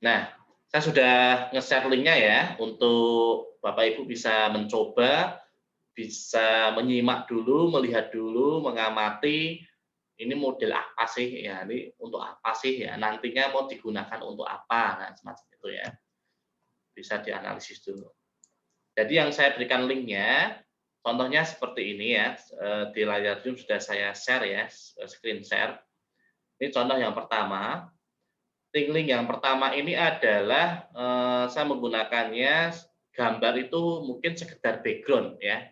Nah, saya sudah nge-share linknya ya, untuk Bapak Ibu bisa mencoba, bisa menyimak dulu, melihat dulu, mengamati, ini model apa sih ya, ini untuk apa sih ya, nantinya mau digunakan untuk apa, nah semacam itu ya. Bisa dianalisis dulu. Jadi yang saya berikan linknya, contohnya seperti ini ya, di layar Zoom sudah saya share ya, screen share. Ini contoh yang pertama. Link yang pertama ini adalah saya menggunakannya gambar itu mungkin sekedar background ya.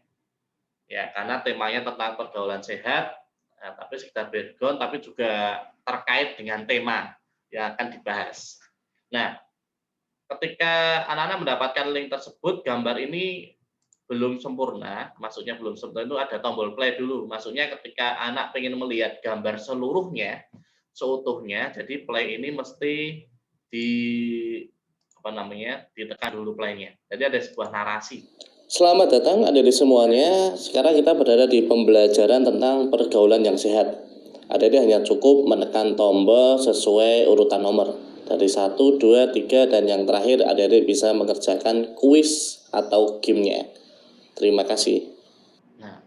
Ya, karena temanya tentang pergaulan sehat, tapi sekedar background tapi juga terkait dengan tema yang akan dibahas. Nah, ketika anak-anak mendapatkan link tersebut, gambar ini belum sempurna, maksudnya belum sempurna itu ada tombol play dulu. Maksudnya ketika anak pengen melihat gambar seluruhnya, seutuhnya, jadi play ini mesti di apa namanya, ditekan dulu play-nya. Jadi ada sebuah narasi. Selamat datang adik-adik semuanya. Sekarang kita berada di pembelajaran tentang pergaulan yang sehat. Adik-adik hanya cukup menekan tombol sesuai urutan nomor. Dari 1, 2, 3, dan yang terakhir adik-adik bisa mengerjakan kuis atau gamenya. Terima kasih. Nah,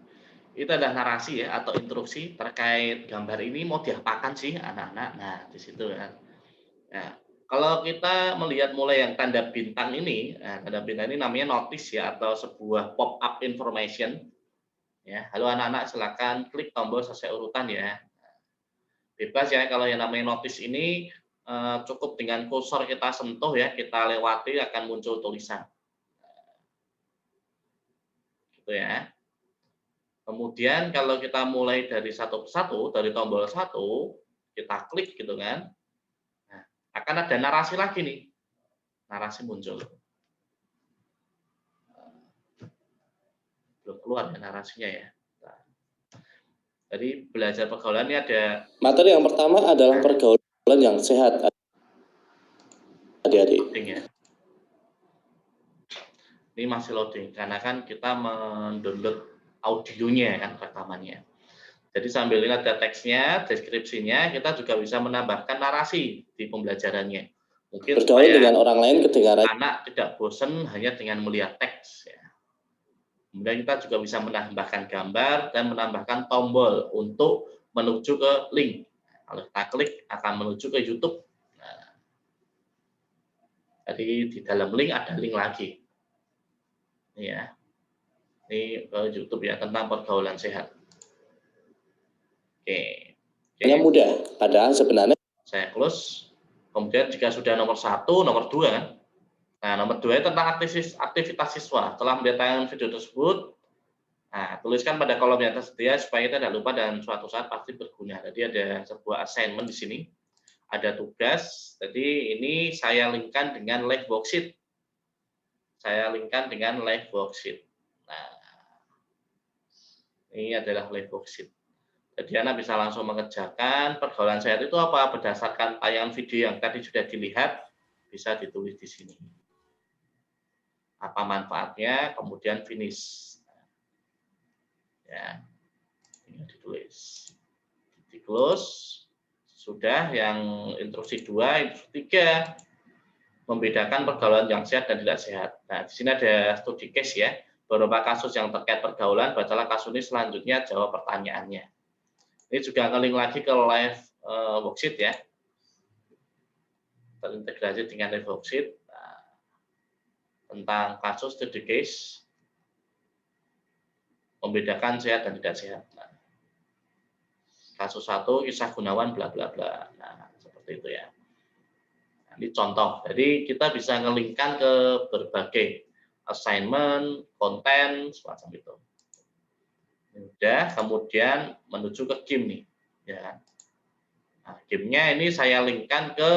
itu adalah narasi ya atau instruksi terkait gambar ini mau diapakan sih anak-anak. Nah, di situ kan. Nah, kalau kita melihat mulai yang tanda bintang ini, nah, tanda bintang ini namanya notice ya atau sebuah pop up information. Ya, halo anak-anak, silakan klik tombol sesuai urutan ya. Bebas ya kalau yang namanya notice ini cukup dengan kursor kita sentuh ya, kita lewati akan muncul tulisan. Gitu ya. Kemudian kalau kita mulai dari satu persatu, dari tombol satu, kita klik gitu kan. Nah, akan ada narasi lagi nih. Narasi muncul. Belum keluar ya narasinya ya. Nah, jadi belajar pergaulan ini ada. Materi yang pertama adalah pergaulan yang sehat, adik-adik. Ya. Ini masih loading karena kan kita mendownload audionya kan rekamannya. Jadi sambil ini ada teksnya, deskripsinya, kita juga bisa menambahkan narasi di pembelajarannya. Mungkin Bergaul supaya dengan orang lain kedengaran anak tidak bosan hanya dengan melihat teks. Ya. Kemudian kita juga bisa menambahkan gambar dan menambahkan tombol untuk menuju ke link. Kalau kita klik akan menuju ke YouTube. Nah, jadi di dalam link ada link lagi. Ini ya. Ini ke YouTube ya tentang pergaulan sehat. Oke. yang mudah, padahal sebenarnya Saya close. Kemudian jika sudah nomor 1, nomor 2 kan. Nah, nomor 2 tentang aktivitas siswa. Setelah melihat tayangan video tersebut, nah, tuliskan pada kolom yang tersedia supaya kita tidak lupa dan suatu saat pasti berguna. Jadi ada sebuah assignment di sini. Ada tugas. Jadi ini saya linkkan dengan live worksheet. Saya linkkan dengan live worksheet. Nah, ini adalah live worksheet. Jadi anak bisa langsung mengerjakan pergaulan sehat itu apa berdasarkan tayangan video yang tadi sudah dilihat, bisa ditulis di sini. Apa manfaatnya, kemudian finish. Ya, ini ditulis. Di close. Sudah yang instruksi 2, instruksi 3 membedakan pergaulan yang sehat dan tidak sehat. Nah, di sini ada studi case ya. Beberapa kasus yang terkait pergaulan, bacalah kasus ini selanjutnya jawab pertanyaannya. Ini juga nge-link lagi ke live worksheet ya. Terintegrasi dengan live worksheet. Nah, tentang kasus studi case membedakan sehat dan tidak sehat. Nah, kasus 1 kisah Gunawan bla bla bla. Nah, seperti itu ya. Nah, ini contoh. Jadi kita bisa ngelingkan ke berbagai assignment, konten, semacam itu. Udah, kemudian menuju ke game nih, ya. Nah, gamenya ini saya linkkan ke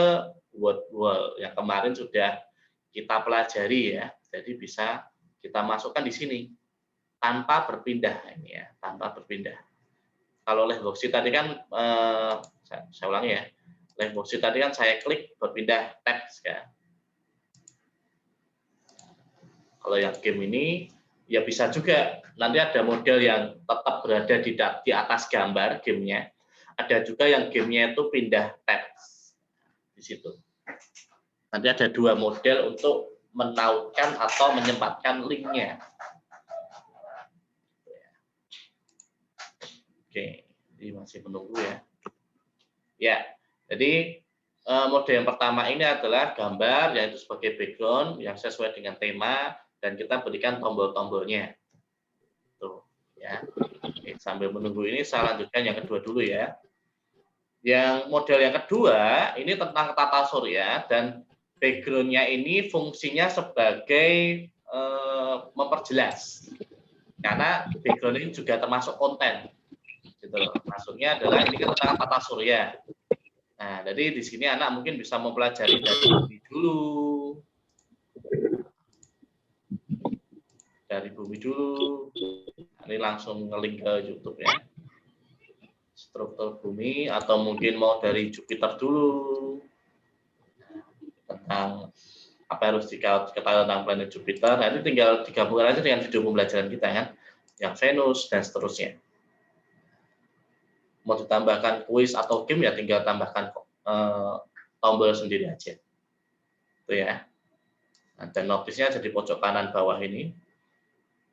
Word yang kemarin sudah kita pelajari ya. Jadi bisa kita masukkan di sini tanpa berpindah ini ya, tanpa berpindah. Kalau live worksheet tadi kan saya ulangi ya. Live worksheet tadi kan saya klik berpindah tab ya. Kalau yang game ini ya bisa juga nanti ada model yang tetap berada di atas gambar gamenya. Ada juga yang gamenya itu pindah tab di situ. Nanti ada dua model untuk menautkan atau menyempatkan linknya. Oke, ini masih menunggu ya. Ya, jadi mode yang pertama ini adalah gambar, yaitu sebagai background yang sesuai dengan tema, dan kita berikan tombol-tombolnya. Tuh, ya. Oke, sambil menunggu ini, saya lanjutkan yang kedua dulu ya. Yang model yang kedua ini tentang tata surya, dan background-nya ini fungsinya sebagai memperjelas, karena background ini juga termasuk konten, gitu. Maksudnya adalah ini kan tentang tata surya. Nah, jadi di sini anak mungkin bisa mempelajari dari bumi dulu, Ini langsung ngelink ke YouTube ya. Struktur bumi, atau mungkin mau dari Jupiter dulu, tentang apa yang harus diketahui tentang planet Jupiter. Nah, ini tinggal digabungkan aja dengan video pembelajaran kita kan, yang Venus dan seterusnya. Mau ditambahkan kuis atau game ya tinggal tambahkan tombol sendiri aja. Itu ya. Nah, dan notisnya ada di pojok kanan bawah ini.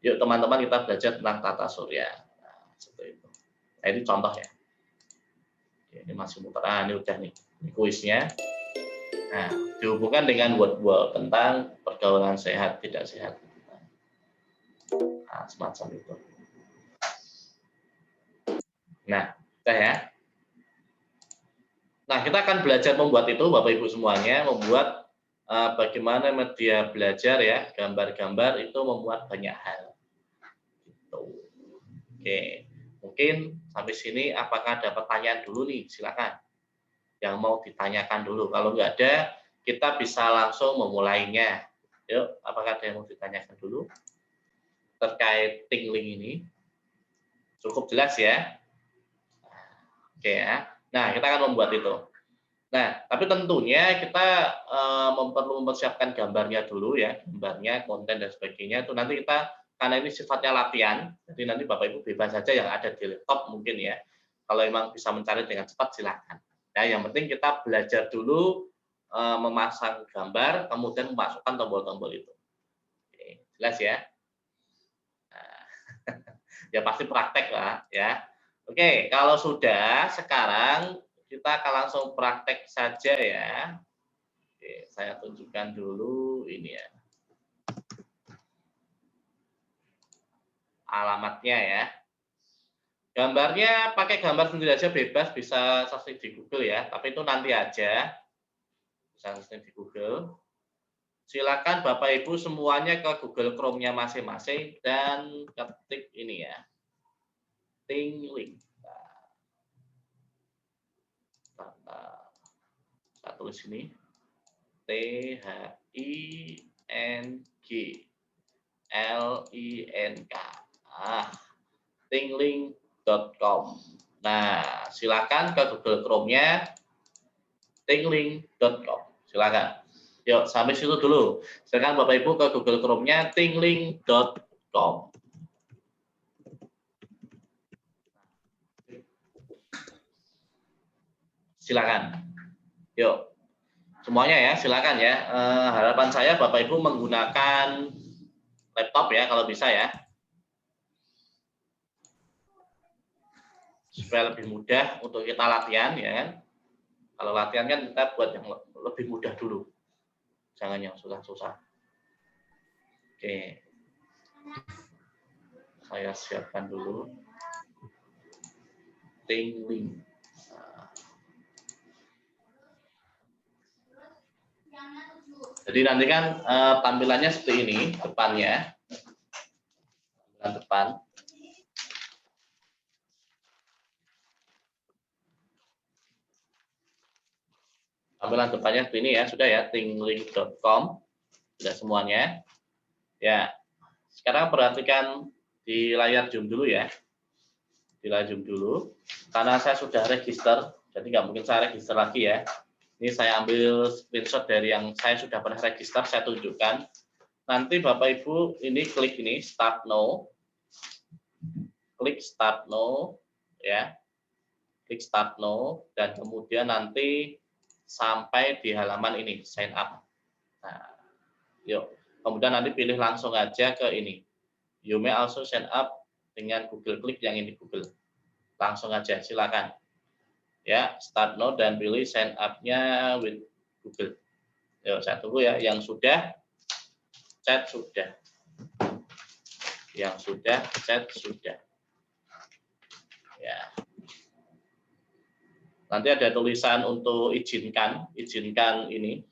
Yuk teman-teman kita belajar tentang tata surya. Nah, seperti itu. Nah, ini contoh ya. Ini masih muter. Ah, ini udah nih. Ini kuisnya. Nah, dihubungkan dengan word tentang pergaulan sehat tidak sehat. Nah, semacam itu. Nah, udah ya. Nah, kita akan belajar membuat itu, Bapak Ibu semuanya, membuat bagaimana media belajar ya, gambar-gambar itu memuat banyak hal. Gitu. Oke, mungkin sampai sini apakah ada pertanyaan dulu nih? Silakan. Yang mau ditanyakan dulu. Kalau nggak ada, kita bisa langsung memulainya. Yuk, apakah ada yang mau ditanyakan dulu terkait tingling ini? Cukup jelas ya? Oke ya. Nah, kita akan membuat itu. Nah, tapi tentunya kita perlu mempersiapkan gambarnya dulu ya, gambarnya, konten dan sebagainya. Itu nanti kita, karena ini sifatnya latihan, jadi nanti Bapak Ibu bebas saja yang ada di laptop mungkin ya. Kalau memang bisa mencari dengan cepat silakan. Nah, yang penting kita belajar dulu memasang gambar, kemudian memasukkan tombol-tombol itu. Oke, jelas ya? Nah, ya pasti praktek lah ya. Oke, kalau sudah, sekarang kita akan langsung praktek saja ya. Oke, saya tunjukkan dulu ini ya. Alamatnya ya. Gambarnya pakai gambar sendiri aja bebas, bisa searching di Google ya, tapi itu nanti aja. Bisa searching di Google. Silakan Bapak Ibu semuanya ke Google Chrome-nya masing-masing dan ketik ini ya. Tingling. Saya tulis ini. THINGLINK. Tingling.com. Nah, silakan ke Google Chrome-nya tingling.com. Silakan. Yuk, sampai situ dulu. Silakan Bapak Ibu ke Google Chrome-nya tingling.com. Silakan. Yuk. Semuanya ya, silakan ya. Harapan saya Bapak Ibu menggunakan laptop ya kalau bisa ya. Supaya lebih mudah untuk kita latihan ya kan. Kalau latihan kan kita buat yang lebih mudah dulu. Jangan yang susah-susah. Oke. Saya siapkan dulu. Tingling. Jadi nanti kan tampilannya seperti ini depannya. Tampilan depan. Tampilan depannya seperti ini ya, sudah ya, tingling.com. Sudah semuanya. Ya. Sekarang perhatikan di layar Zoom dulu ya. Di layar Zoom dulu. Karena saya sudah register, jadi nggak mungkin saya register lagi ya. Ini saya ambil screenshot dari yang saya sudah pernah register, saya tunjukkan. Nanti Bapak Ibu ini klik ini Start Now. Klik Start Now ya. Klik Start Now dan kemudian nanti sampai di halaman ini, sign up. Nah, yuk. Kemudian nanti pilih langsung aja ke ini. You may also sign up dengan Google, klik yang ini Google. Langsung aja, silakan. Ya, start now dan pilih sign up-nya with Google. Yuk, saya tunggu ya. Yang sudah, chat sudah. Yang sudah, chat sudah. Ya. Nanti ada tulisan untuk izinkan ini,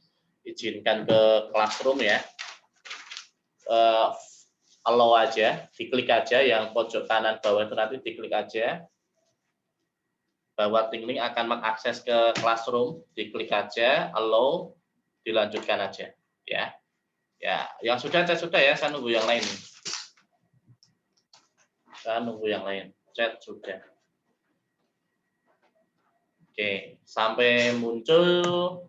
izinkan ke Classroom ya. Allow aja, diklik aja yang pojok kanan bawah itu nanti diklik aja. Bahwa Tingling akan mengakses ke Classroom, diklik aja, allow, dilanjutkan aja, ya. Ya, yang sudah chat sudah ya, saya nunggu yang lain. Saya nunggu yang lain, chat sudah. Oke, sampai muncul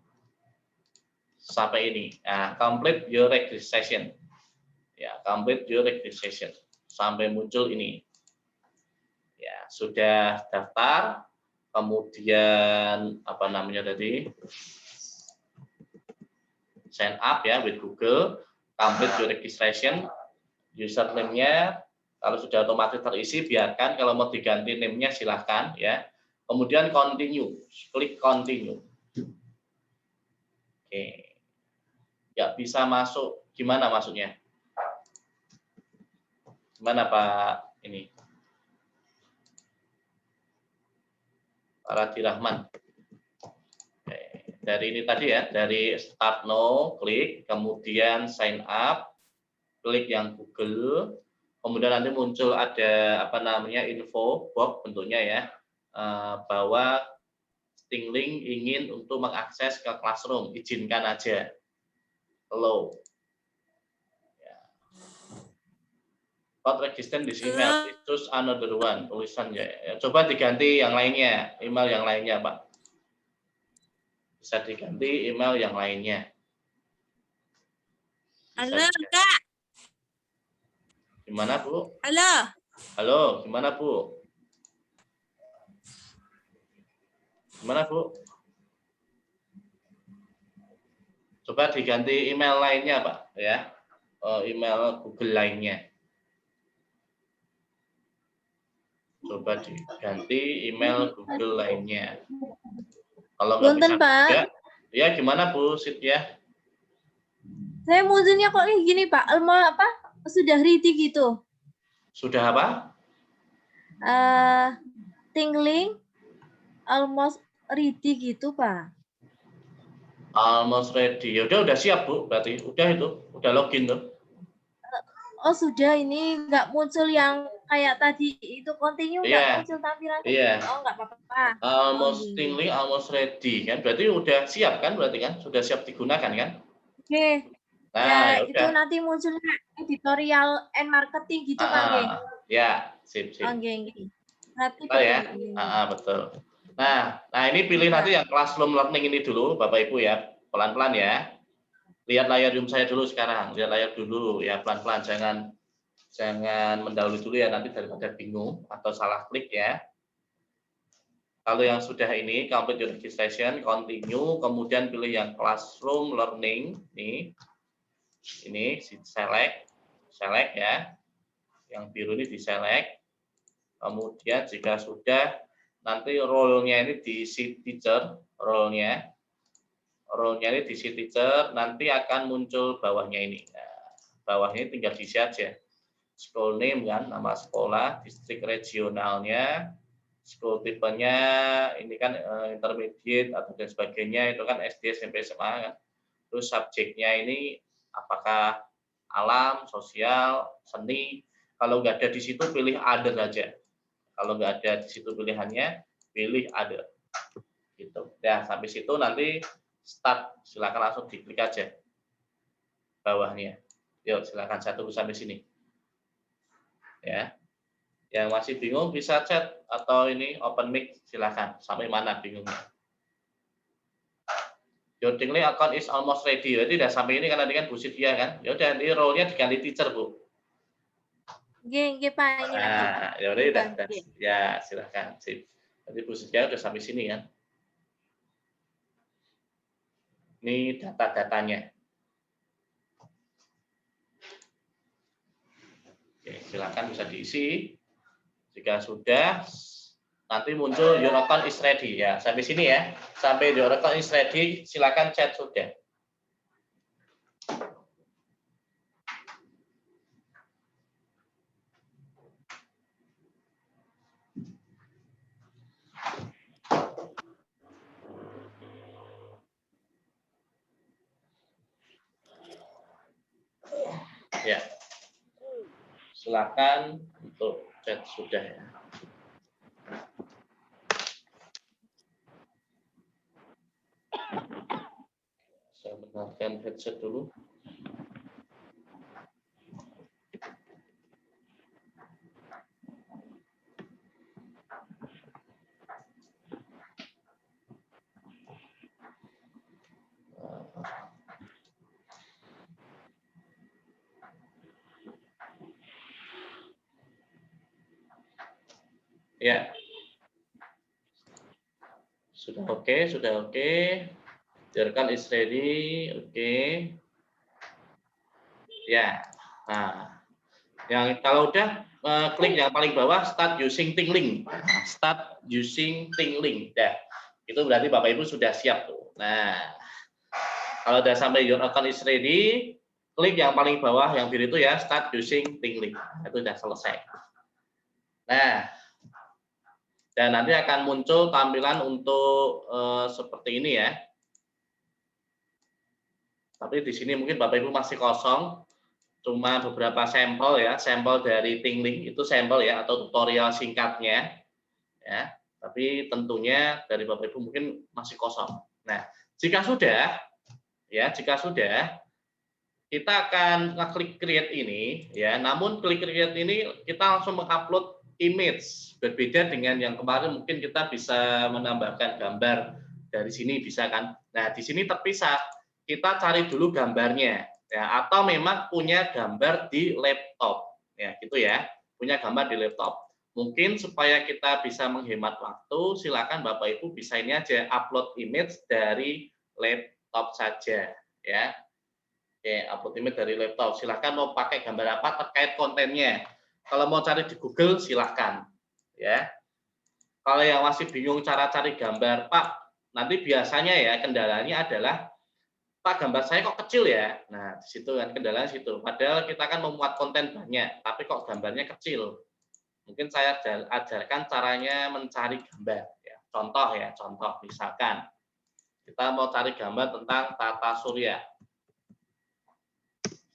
sampai ini. Nah, complete your registration. Ya, complete your registration. Sampai muncul ini. Ya, sudah daftar. Kemudian apa namanya tadi? Sign up ya with Google, complete your registration, username-nya kalau sudah otomatis terisi biarkan, kalau mau diganti name-nya silahkan ya. Kemudian continue, klik continue. Oke. Ya bisa masuk, gimana maksudnya? Gimana Pak ini? Pak Radi Rahman. Dari ini tadi ya, dari start now, klik, kemudian sign up, klik yang Google, kemudian nanti muncul ada apa namanya info box bentuknya ya, bahwa Tingling ingin untuk mengakses ke Classroom, izinkan aja, allow. Ya. Not register this email, please choose another one, tulisannya. Ya, coba diganti yang lainnya, email yang lainnya Pak. Bisa diganti email yang lainnya. Bisa Halo, diganti. Kak. Gimana, Bu? Halo. Halo, gimana, Bu? Gimana, Bu? Coba diganti email lainnya, Pak, ya. Email Google lainnya. Coba diganti email Google lainnya. Kalau nggak bisa juga, ya gimana, Bu Sidya? Saya munculnya kok kayak gini, Pak. Apa? Sudah ready gitu. Sudah apa? Tingling almost ready gitu, Pak. Almost ready. Ya udah siap, Bu. Berarti udah itu, udah login tuh. Oh, sudah, ini nggak muncul yang kayak tadi itu continue, nggak muncul tampilan. Iya. Oh, nggak apa-apa. Almost Tingling, almost ready kan? Berarti udah siap kan? Berarti kan sudah siap digunakan kan? Oke. Nah, ya itu nanti munculnya editorial and marketing gitu, Pak. Ya, sip. Oke. Nanti ya. Betul. Nah, ini pilih nanti yang Classroom Learning ini dulu, Bapak Ibu ya. Pelan-pelan ya. Lihat layar Zoom saya dulu sekarang. Lihat layar dulu ya, pelan-pelan. Jangan mendahului dulu ya, nanti daripada bingung atau salah klik ya. Kalau yang sudah ini, complete your registration, continue, kemudian pilih yang Classroom Learning, nih. Ini select ya. Yang biru ini di select. Kemudian jika sudah, nanti role-nya ini diisi teacher, role-nya ini diisi teacher, nanti akan muncul bawahnya ini. Nah, bawahnya tinggal diisi aja. School name kan, nama sekolah, distrik regionalnya, school tipenya, ini kan intermediate atau dan sebagainya, itu kan SD, SMP, SMA kan. Terus subjeknya ini apakah alam, sosial, seni. Kalau nggak ada di situ pilih other aja. Kalau nggak ada di situ pilihannya, pilih other. Gitu. Ya, sampai situ nanti start. Silakan langsung diklik aja bawahnya. Yuk, silakan saya tunggu sampai sini. Ya. Yang masih bingung bisa chat atau ini open mic, silakan. Sampai mana bingungnya? Your Tingling account is almost ready. Jadi udah sampai ini kan tadi kan Bu Sylvia kan. Ya udah ini role-nya diganti teacher, Bu. Oke, Pak, ini Ya udah. Ya, silakan. Sip. Tadi Bu Sylvia udah sampai sini kan. Ini data-datanya. Oke, silakan bisa diisi. Jika sudah, nanti muncul your account is ready ya. Sampai sini ya. Sampai your account is ready, silakan chat sudah. Ya. Silakan untuk chat sudah ya. Saya benarkan headset dulu. Ya. Sudah oke, sudah oke. Biarkan is ready, oke. Ya. Nah, yang kalau udah klik yang paling bawah start using Tingling. Start using Tingling. Ya. Itu berarti Bapak Ibu sudah siap tuh. Nah, kalau udah sampai your account is ready, klik yang paling bawah yang biru itu ya, start using Tingling. Itu sudah selesai. Nah, dan nanti akan muncul tampilan untuk seperti ini ya. Tapi di sini mungkin Bapak Ibu masih kosong, cuma beberapa sampel ya, sampel dari Tingling itu sampel ya atau tutorial singkatnya ya. Tapi tentunya dari Bapak Ibu mungkin masih kosong. Nah, jika sudah kita akan ngeklik create ini ya. Namun klik create ini kita langsung mengupload image, berbeda dengan yang kemarin mungkin kita bisa menambahkan gambar dari sini bisa kan. Nah, di sini terpisah. Kita cari dulu gambarnya ya, atau memang punya gambar di laptop ya, gitu ya. Punya gambar di laptop. Mungkin supaya kita bisa menghemat waktu, silakan Bapak Ibu bisa ini aja upload image dari laptop saja ya. Oke, upload image dari laptop. Silahkan mau pakai gambar apa terkait kontennya. Kalau mau cari di Google, silahkan. Ya. Kalau yang masih bingung cara cari gambar, Pak, nanti biasanya ya kendalanya adalah, Pak, gambar saya kok kecil ya. Nah, di situ kan kendalanya situ. Padahal kita kan memuat konten banyak, tapi kok gambarnya kecil. Mungkin saya ajarkan caranya mencari gambar. Ya. Contoh misalkan kita mau cari gambar tentang tata surya.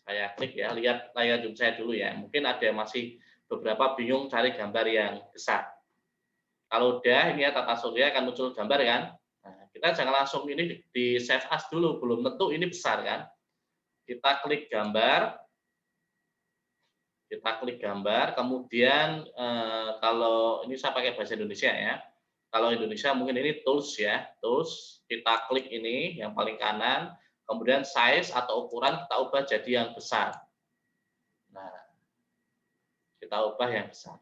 Saya klik ya, lihat layar Zoom saya dulu ya. Mungkin ada masih beberapa bingung cari gambar yang besar. Kalau udah ini ya tata surya akan muncul gambar kan. Nah, kita jangan langsung ini di save as dulu, belum tentu ini besar kan. Kita klik gambar, kemudian kalau ini saya pakai bahasa Indonesia ya. Kalau Indonesia mungkin ini tools ya, tools. Kita klik ini yang paling kanan. Kemudian size atau ukuran kita ubah jadi yang besar. Nah, kita ubah yang besar.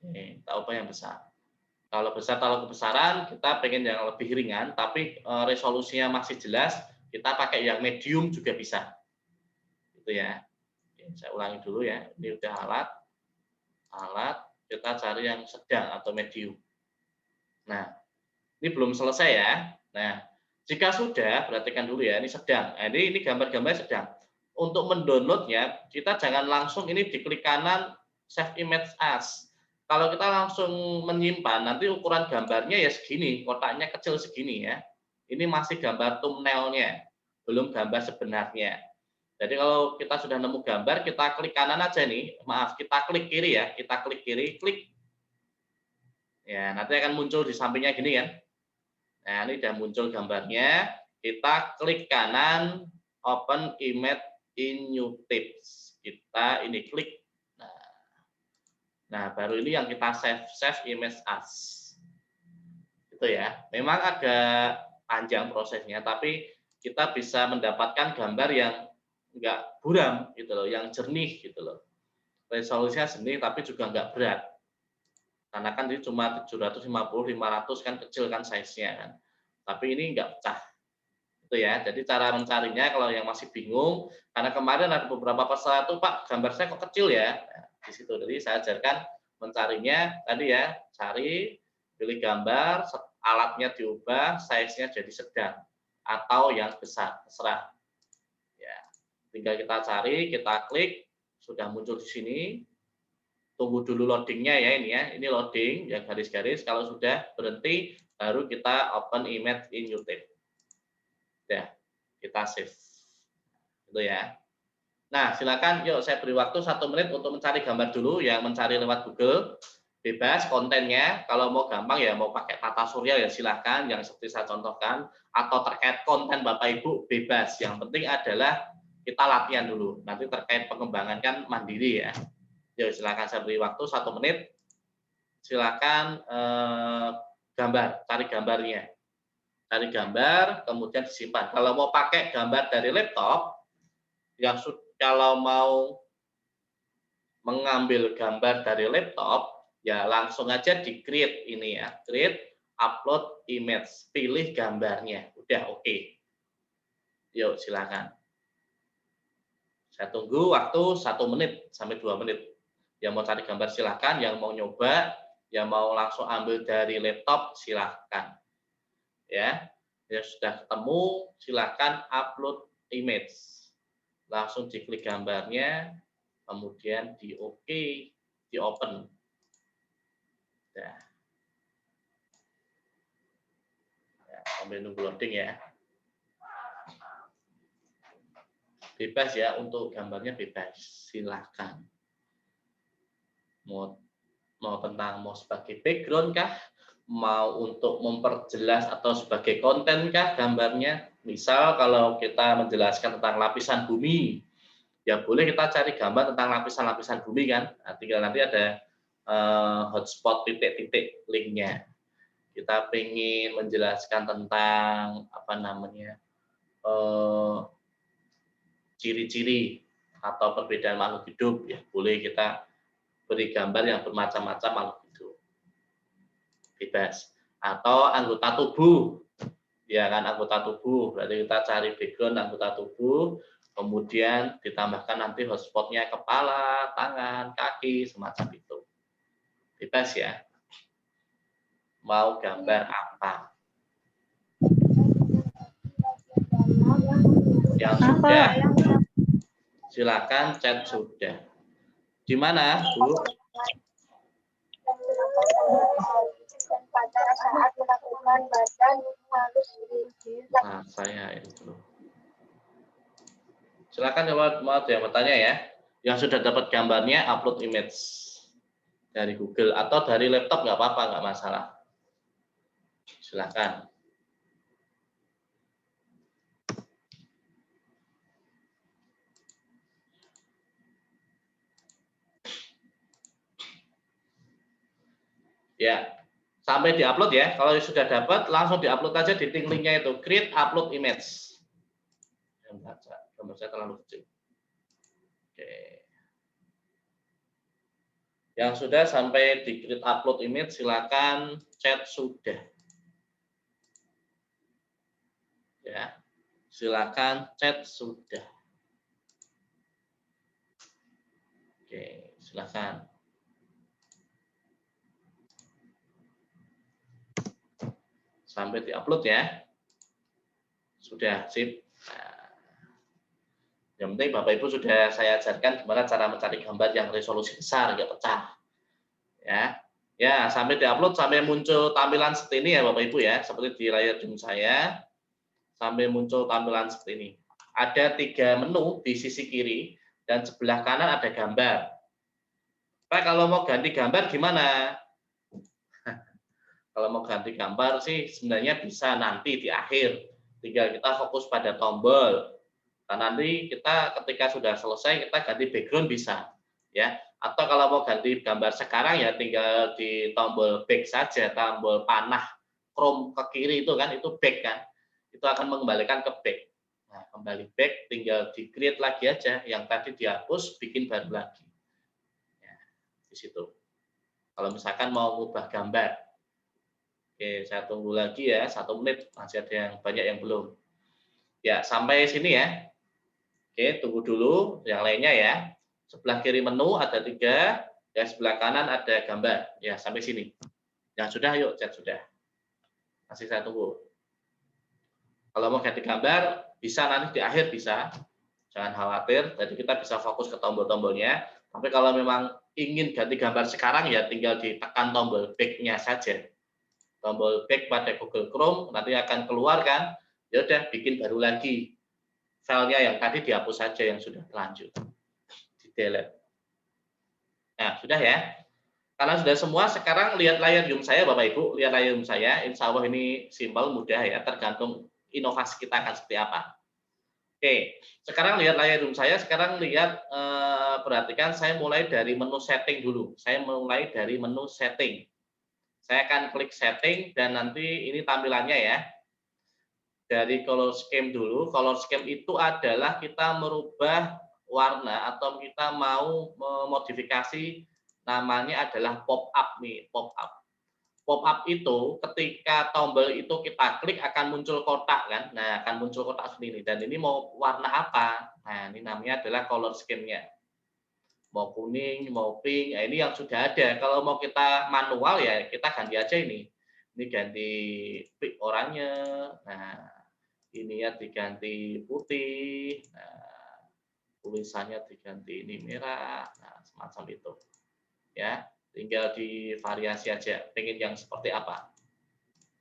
Oke, kita ubah yang besar. Kalau kebesaran kita pengen yang lebih ringan, tapi resolusinya masih jelas, kita pakai yang medium juga bisa. Gitu ya. Oke, saya ulangi dulu ya. Ini udah alat, kita cari yang sedang atau medium. Nah, ini belum selesai ya. Nah, jika sudah, perhatikan dulu ya, ini sedang. Nah, ini gambar-gambar sedang. Untuk mendownloadnya, kita jangan langsung ini diklik kanan save image as. Kalau kita langsung menyimpan, nanti ukuran gambarnya ya segini, kotaknya kecil segini ya. Ini masih gambar thumbnailnya, belum gambar sebenarnya. Jadi kalau kita sudah nemu gambar, kita klik kanan aja nih. Maaf, kita klik kiri ya. Kita klik kiri, klik. Ya, nanti akan muncul di sampingnya gini kan. Nah, ini sudah muncul gambarnya. Kita klik kanan, open image in new tabs. Kita ini klik. Nah, baru ini yang kita save image as. Itu ya. Memang agak panjang prosesnya, tapi kita bisa mendapatkan gambar yang enggak buram gitu loh, yang jernih gitu loh. Resolusinya jernih tapi juga enggak berat. Karena kan ini cuma 750, 500 kan kecil kan size-nya kan. tapi ini enggak pecah. Itu ya. Jadi cara mencarinya kalau yang masih bingung, karena kemarin ada beberapa peserta tuh, Pak, gambar saya kok kecil ya. Nah, di situ jadi saya ajarkan mencarinya tadi ya, cari, pilih gambar, alatnya diubah, size-nya jadi sedang atau yang besar, terserah. Ya, tinggal kita cari, kita klik, sudah muncul di sini. Tunggu dulu loadingnya ya ini ya. Ini loading yang garis-garis. Kalau sudah berhenti, baru kita open image in YouTube. Ya, kita save. Itu ya. Nah, silakan yuk saya beri waktu 1 menit untuk mencari gambar dulu, yang mencari lewat Google. Bebas kontennya, kalau mau gampang ya mau pakai tata surya ya silahkan, yang seperti saya contohkan, atau terkait konten Bapak Ibu bebas. Yang penting adalah kita latihan dulu. Nanti terkait pengembangan kan mandiri ya. Yuk silakan saya beri waktu 1 menit. Silakan gambar, cari gambarnya. Cari gambar, kemudian disimpan. Kalau mau pakai gambar dari laptop, yang kalau mau mengambil gambar dari laptop, ya langsung aja di create ini ya, create, upload image, pilih gambarnya, udah oke. Yuk silakan. Saya tunggu waktu 1 menit sampai 2 menit. Yang mau cari gambar silahkan, yang mau nyoba, yang mau langsung ambil dari laptop silahkan. Ya, sudah ketemu, silahkan upload image. Langsung diklik gambarnya, kemudian di OK, di open. Ya, sambil nunggu loading ya. Bebas ya, untuk gambarnya bebas, silahkan. Mau tentang mau sebagai background kah, mau untuk memperjelas atau sebagai konten kah gambarnya. Misal kalau kita menjelaskan tentang lapisan bumi, ya boleh kita cari gambar tentang lapisan-lapisan bumi kan. Nah, tinggal nanti ada hotspot titik-titik linknya. Kita ingin menjelaskan tentang apa namanya ciri-ciri atau perbedaan makhluk hidup, ya boleh kita beri gambar yang bermacam-macam makhluk hidup. Bebas. Atau anggota tubuh. Ya kan, anggota tubuh. Berarti kita cari background anggota tubuh, kemudian ditambahkan nanti hotspotnya kepala, tangan, kaki, semacam itu. Bebas ya. Mau gambar apa? Yang sudah, silakan chat sudah. Di mana, Bu? Nah, saya itu. Silakan mau yang bertanya ya. Yang sudah dapat gambarnya upload image dari Google atau dari laptop nggak apa-apa, nggak masalah. Silakan. Ya, sampai diupload ya. Kalau sudah dapat, langsung diupload aja di linknya itu. Create upload image. Gambar saya terlalu kecil. Oke. Yang sudah sampai di create upload image, silakan chat sudah. Ya, silakan chat sudah. Oke, silakan. Sampai diupload ya. Sudah, sip. Nah, yang penting Bapak Ibu sudah saya ajarkan gimana cara mencari gambar yang resolusi besar, nggak pecah. Ya, sampai diupload, sampai muncul tampilan seperti ini ya Bapak Ibu ya, seperti di layar Zoom saya, sampai muncul tampilan seperti ini. Ada 3 menu di sisi kiri dan sebelah kanan ada gambar. Pak, kalau mau ganti gambar gimana? Kalau mau ganti gambar sih sebenarnya bisa nanti di akhir. Tinggal kita fokus pada tombol. Dan nanti kita ketika sudah selesai kita ganti background bisa, ya. Atau kalau mau ganti gambar sekarang ya tinggal di tombol back saja, tombol panah Chrome ke kiri itu kan, itu back kan. Itu akan mengembalikan ke back. Nah, kembali back tinggal di create lagi aja, yang tadi dihapus bikin baru lagi. Ya, di situ. Kalau misalkan mau ubah gambar. Oke, saya tunggu lagi ya, 1 menit, masih ada yang banyak yang belum. Ya, sampai sini ya. Oke, tunggu dulu yang lainnya ya. Sebelah kiri menu ada 3, ya sebelah kanan ada gambar. Ya, sampai sini. Yang sudah, yuk chat sudah. Masih saya tunggu. Kalau mau ganti gambar, bisa nanti di akhir bisa. Jangan khawatir, jadi kita bisa fokus ke tombol-tombolnya. Tapi kalau memang ingin ganti gambar sekarang, ya tinggal ditekan tombol back-nya saja. Tombol back pada Google Chrome, nanti akan keluar kan, ya udah bikin baru lagi. Filenya yang tadi dihapus saja yang sudah terlanjur. Di-delete. Nah, sudah ya. Karena sudah semua, sekarang lihat layar Zoom saya, Bapak Ibu. Lihat layar Zoom saya, insya Allah ini simpel, mudah ya, tergantung inovasi kita akan seperti apa. Oke, sekarang lihat layar Zoom saya, sekarang lihat, perhatikan saya mulai dari menu setting dulu. Saya mulai dari menu setting. Saya akan klik setting dan nanti ini tampilannya ya. Dari color scheme dulu. Color scheme itu adalah kita merubah warna atau kita mau memodifikasi, namanya adalah pop up nih, pop up. Pop up itu ketika tombol itu kita klik akan muncul kotak kan. Nah, akan muncul kotak sendiri dan ini mau warna apa? Nah, ini namanya adalah color scheme-nya. Mau kuning, mau pink, nah, ini yang sudah ada. Kalau mau kita manual ya kita ganti aja ini. Ini ganti pink oranye. Nah, ini ya diganti putih. Nah, tulisannya diganti ini merah. Nah, semacam itu. Ya, tinggal divariasi aja. Pengen yang seperti apa?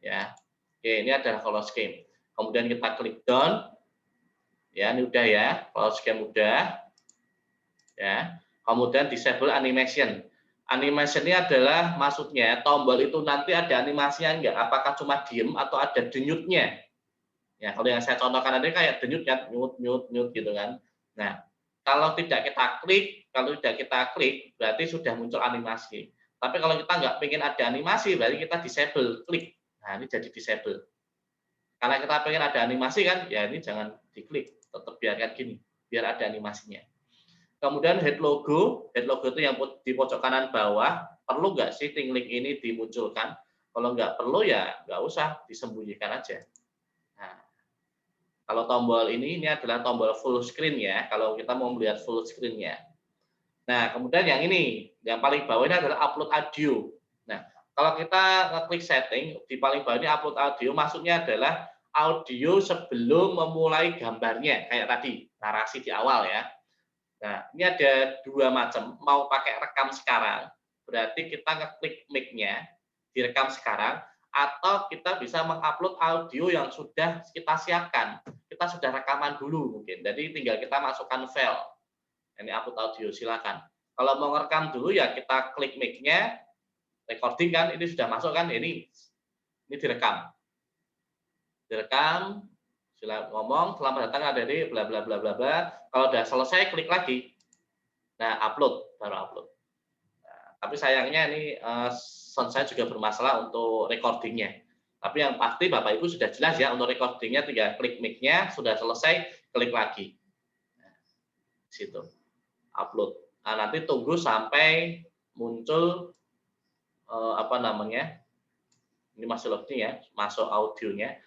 Ya. Oke, ini adalah color scheme. Kemudian kita klik down. Ya, ini udah ya. Color scheme udah. Ya. Kemudian disable animation. Animation ini adalah maksudnya tombol itu nanti ada animasinya enggak? Apakah cuma diem atau ada denyutnya? Ya, kalau yang saya contohkan tadi kayak denyut ya, nyut gitu kan. Nah, kalau tidak kita klik, berarti sudah muncul animasi. Tapi kalau kita nggak pengen ada animasi, berarti kita disable, klik. Nah, ini jadi disable. Karena kita pengen ada animasi kan, ya ini jangan diklik, tetap biarkan gini, biar ada animasinya. Kemudian head logo itu yang di pojok kanan bawah, perlu nggak sih link ini dimunculkan? Kalau nggak perlu ya nggak usah, disembunyikan aja. Nah, kalau tombol ini adalah tombol full screen ya, kalau kita mau melihat full screen-nya. Nah, kemudian yang ini, yang paling bawah ini adalah upload audio. Nah, kalau kita klik setting, di paling bawah ini upload audio, maksudnya adalah audio sebelum memulai gambarnya, kayak tadi, narasi di awal ya. Nah, ini ada 2 macam, mau pakai rekam sekarang, berarti kita ngeklik mic-nya, direkam sekarang, atau kita bisa mengupload audio yang sudah kita siapkan. Kita sudah rekaman dulu mungkin, jadi tinggal kita masukkan file. Ini upload audio, silakan. Kalau mau ngerekam dulu ya kita klik mic-nya, recording kan, ini sudah masuk kan, ini direkam. Direkam, ngomong selamat datang dari bla bla bla bla bla. Kalau udah selesai klik lagi. Nah, upload, baru upload. Nah, tapi sayangnya ini sound saya juga bermasalah untuk recordingnya. Tapi yang pasti Bapak Ibu sudah jelas ya untuk recordingnya, tinggal klik mic-nya, sudah selesai klik lagi. Nah, situ upload. Nah, nanti tunggu sampai muncul apa namanya? Ini masih loading ya, masuk audionya.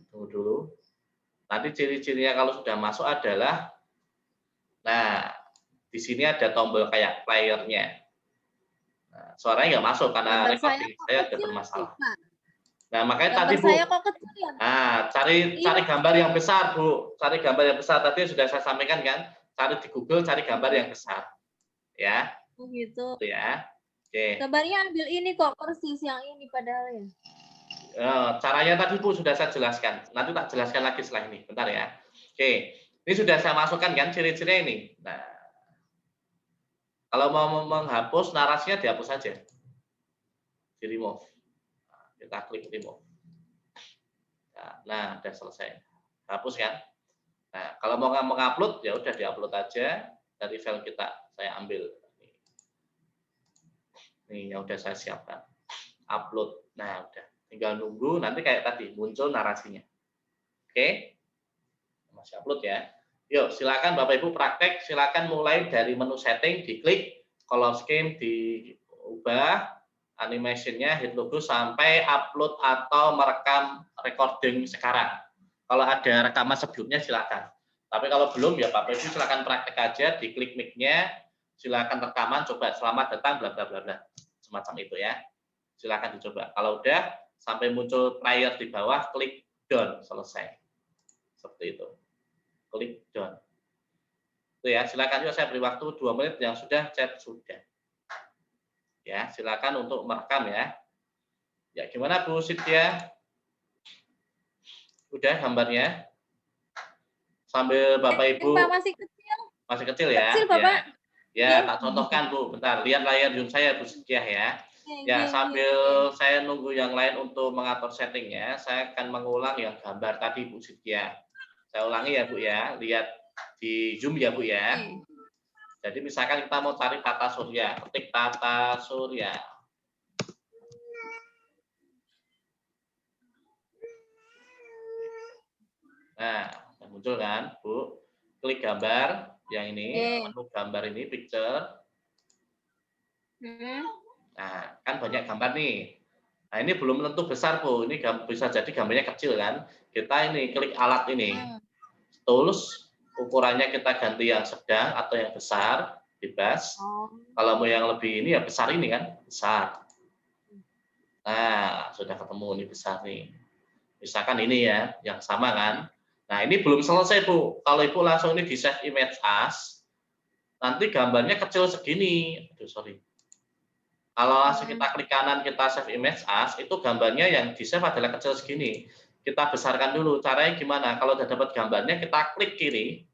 Tunggu dulu. Nanti ciri-cirinya kalau sudah masuk adalah, nah, di sini ada tombol kayak player-nya. Nah, suaranya nggak masuk karena recording saya ada bermasalah. Nah, makanya tadi Bu, nah, cari gambar yang besar Bu, cari gambar yang besar. Tadi sudah saya sampaikan kan, cari di Google, cari gambar yang besar, ya. Oh gitu. Ya. Oke. Gambarnya ambil ini kok persis yang ini padahal ya. Caranya tadi Bu sudah saya jelaskan. Nanti tak jelaskan lagi setelah ini. Bentar ya. Oke. Ini sudah saya masukkan kan ciri-cirinya ini. Nah, kalau mau menghapus narasinya dihapus saja. Di remove. Nah, kita klik remove. Nah, sudah selesai. Hapus kan? Nah, kalau mau mengupload ya udah diupload aja dari file kita. Saya ambil. Nih, yang udah saya siapkan. Upload. Nah, udah. Tinggal nunggu, nanti kayak tadi, muncul narasinya. Oke? Masih upload ya. Yuk, silakan Bapak Ibu praktek, silakan mulai dari menu setting, diklik, color scheme diubah, animation-nya, hit logo sampai upload atau merekam recording sekarang. Kalau ada rekaman sebelumnya silakan. Tapi kalau belum ya Bapak Ibu silakan praktek aja, diklik mic-nya, silakan rekaman, coba selamat datang bla bla bla bla. Semacam itu ya. Silakan dicoba. Kalau udah sampai muncul player di bawah, klik done, selesai. Seperti itu. Klik done. Itu ya, silakan juga saya beri waktu 2 menit, yang sudah chat sudah. Ya, silakan untuk merekam ya. Ya, gimana Bu Cynthia? Udah gambarnya? Sambil Bapak Ibu Pak, masih kecil ya. Kecil, Bapak. Ya, tak contohkan Bu. Bentar, lihat layar Zoom saya Bu Cynthia ya. Ya, sambil saya nunggu yang lain untuk mengatur settingnya, saya akan mengulang yang gambar tadi Bu Cynthia. Saya ulangi ya Bu ya, lihat di Zoom ya Bu ya. Jadi misalkan kita mau cari tata surya, ketik tata surya. Nah, muncul kan Bu? Klik gambar yang ini, menu gambar ini, picture. Nah, kan banyak gambar nih. Nah, ini belum tentu besar Bu, ini bisa jadi gambarnya kecil kan. Kita ini klik alat ini. Tools, ukurannya kita ganti yang sedang atau yang besar, bebas. Kalau mau yang lebih ini ya besar ini kan, besar. Nah, sudah ketemu ini besar nih. Misalkan ini ya, yang sama kan. Nah, ini belum selesai Bu. Kalau Ibu langsung ini di save image as, nanti gambarnya kecil segini. Aduh, sorry. Kalau langsung kita klik kanan, kita save image as, itu gambarnya yang di save adalah kecil segini. Kita besarkan dulu. Caranya gimana? Kalau udah dapat gambarnya, kita klik kiri.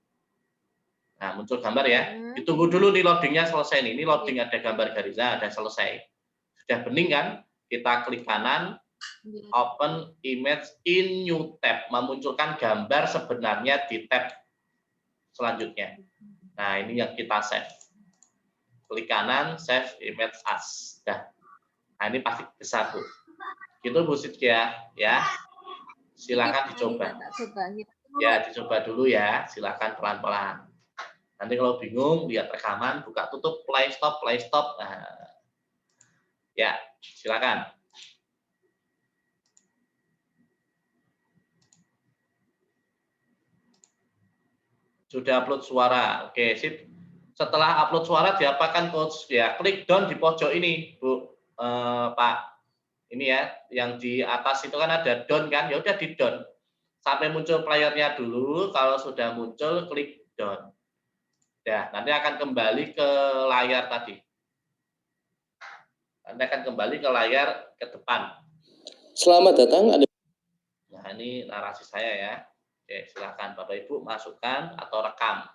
Nah, muncul gambar ya. Ditunggu dulu nih loadingnya selesai nih. Ini loading ada gambar garisnya, ada selesai. Sudah bening kan? Kita klik kanan, open image in new tab, memunculkan gambar sebenarnya di tab selanjutnya. Nah, ini yang kita save. Klik kanan, save image as. Nah, ini pasti besar Bu. Gitu Bu Cynthia ya. Silakan dicoba. Ya, dicoba dulu ya. Silakan pelan-pelan. Nanti kalau bingung, lihat rekaman, buka tutup, play stop, play stop. Nah, ya, silakan. Sudah upload suara. Oke, sip. Setelah upload suara diapakan coach? Ya, klik down di pojok ini, Bu, Pak. Ini ya, yang di atas itu kan ada down kan? Ya udah di down. Sampai muncul playernya dulu. Kalau sudah muncul, klik down. Ya, nanti akan kembali ke layar tadi. Nanti akan kembali ke layar ke depan. Selamat datang. Nah, ini narasi saya ya. Oke, silakan Bapak Ibu masukkan atau rekam.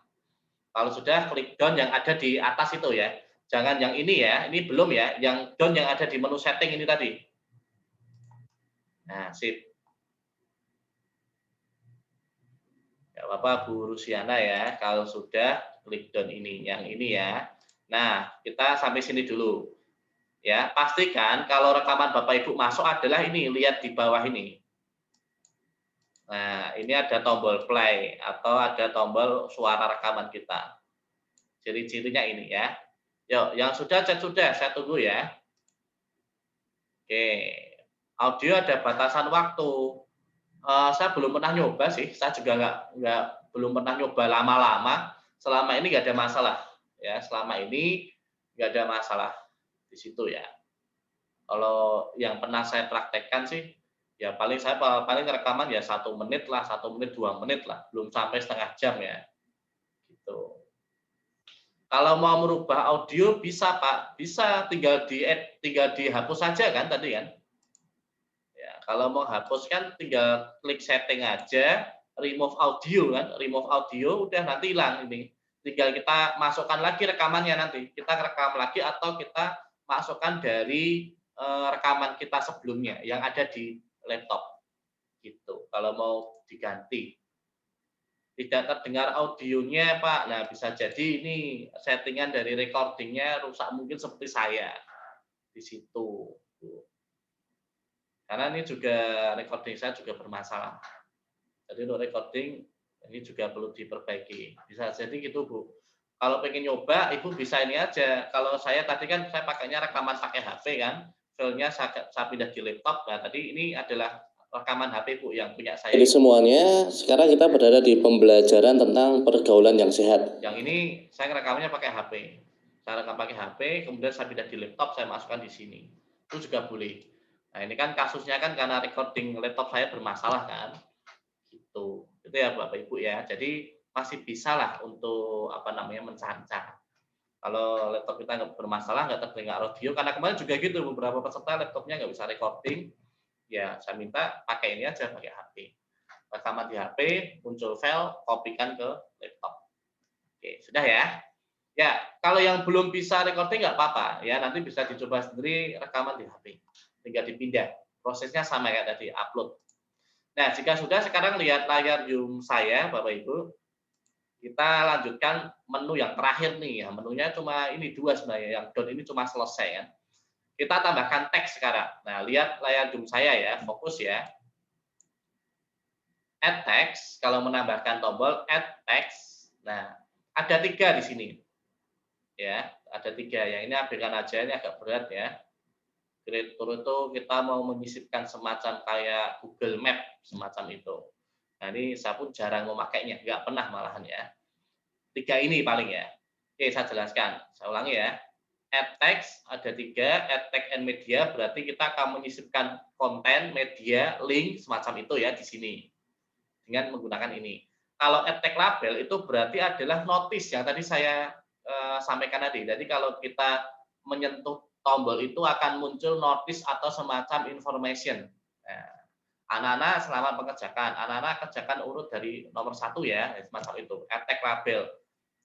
Kalau sudah, klik down yang ada di atas itu ya. Jangan yang ini ya, ini belum ya. Yang down yang ada di menu setting ini tadi. Nah, sip. Ya, Bapak Bu Rusiana ya. Kalau sudah, klik down ini, yang ini ya. Nah, kita sampai sini dulu. Ya, pastikan kalau rekaman Bapak Ibu masuk adalah ini, lihat di bawah ini. Nah, ini ada tombol play atau ada tombol suara rekaman kita. Ciri-cirinya ini ya. Yuk, yang sudah chat sudah, saya tunggu ya. Oke, audio ada batasan waktu. Saya belum pernah nyoba sih, saya juga belum pernah nyoba lama-lama. Selama ini nggak ada masalah, ya. Selama ini nggak ada masalah di situ ya. Kalau yang pernah saya praktekkan sih, ya paling rekaman ya 1 menit lah, 1 menit 2 menit lah, belum sampai setengah jam ya. Gitu. Kalau mau merubah audio bisa Pak, bisa tinggal dihapus saja kan tadi kan. Ya, kalau mau hapus kan tinggal klik setting aja, remove audio kan, remove audio udah nanti hilang ini. Tinggal kita masukkan lagi rekamannya nanti. Kita rekam lagi atau kita masukkan dari rekaman kita sebelumnya yang ada di laptop. Gitu. Kalau mau diganti. Tidak terdengar audionya, Pak. Nah, bisa jadi ini settingan dari recordingnya rusak mungkin seperti saya di situ. Karena ini juga recording saya juga bermasalah. Jadi untuk recording ini juga perlu diperbaiki. Bisa jadi gitu, Bu. Kalau pengen nyoba, Ibu bisa ini aja. Kalau saya tadi kan saya pakainya rekaman pakai HP kan. filenya saya pindah di laptop. Nah, tadi ini adalah rekaman HP Bu yang punya saya. Jadi semuanya, sekarang kita berada di pembelajaran tentang pergaulan yang sehat. Yang ini saya rekamannya pakai HP. Saya rekam pakai HP, kemudian saya pindah di laptop, saya masukkan di sini. Itu juga boleh. Nah, ini kan kasusnya kan karena recording laptop saya bermasalah kan. Gitu. Itu ya Bapak Ibu ya. Jadi masih bisa lah untuk mencari cara. Kalau laptop kita nggak bermasalah, nggak terdengar audio, karena kemarin juga gitu, beberapa peserta laptopnya nggak bisa recording, ya saya minta pakai ini aja, pakai HP. Rekaman di HP, muncul file, kopikan ke laptop. Oke, sudah ya. Ya, kalau yang belum bisa recording nggak apa-apa, ya nanti bisa dicoba sendiri rekaman di HP. Tinggal dipindah. Prosesnya sama kayak tadi, upload. Nah, jika sudah, sekarang lihat layar Zoom saya, Bapak Ibu. Kita lanjutkan menu yang terakhir nih ya. Menunya cuma ini dua sebenarnya, yang down ini cuma selesai ya. Kita tambahkan teks sekarang. Nah, lihat layar Zoom saya ya, fokus ya. Add text, kalau menambahkan tombol add text. Nah, ada 3 di sini. Ya, ada 3. Yang ini abaikan aja, ini agak berat ya. Kreator itu kita mau menyisipkan semacam kayak Google Map, semacam itu. Nah, ini saya pun jarang memakainya, nggak pernah malahan ya. 3 ini paling ya. Oke, saya jelaskan. Saya ulangi ya. Add text ada 3, add text and media berarti kita akan menyisipkan konten, media, link semacam itu ya di sini. Dengan menggunakan ini. Kalau add text label itu berarti adalah notice yang tadi saya sampaikan tadi. Jadi kalau kita menyentuh tombol itu akan muncul notice atau semacam information. Nah, anak-anak selamat mengerjakan. Anak-anak kerjakan urut dari nomor 1 ya, semacam itu. Add text label.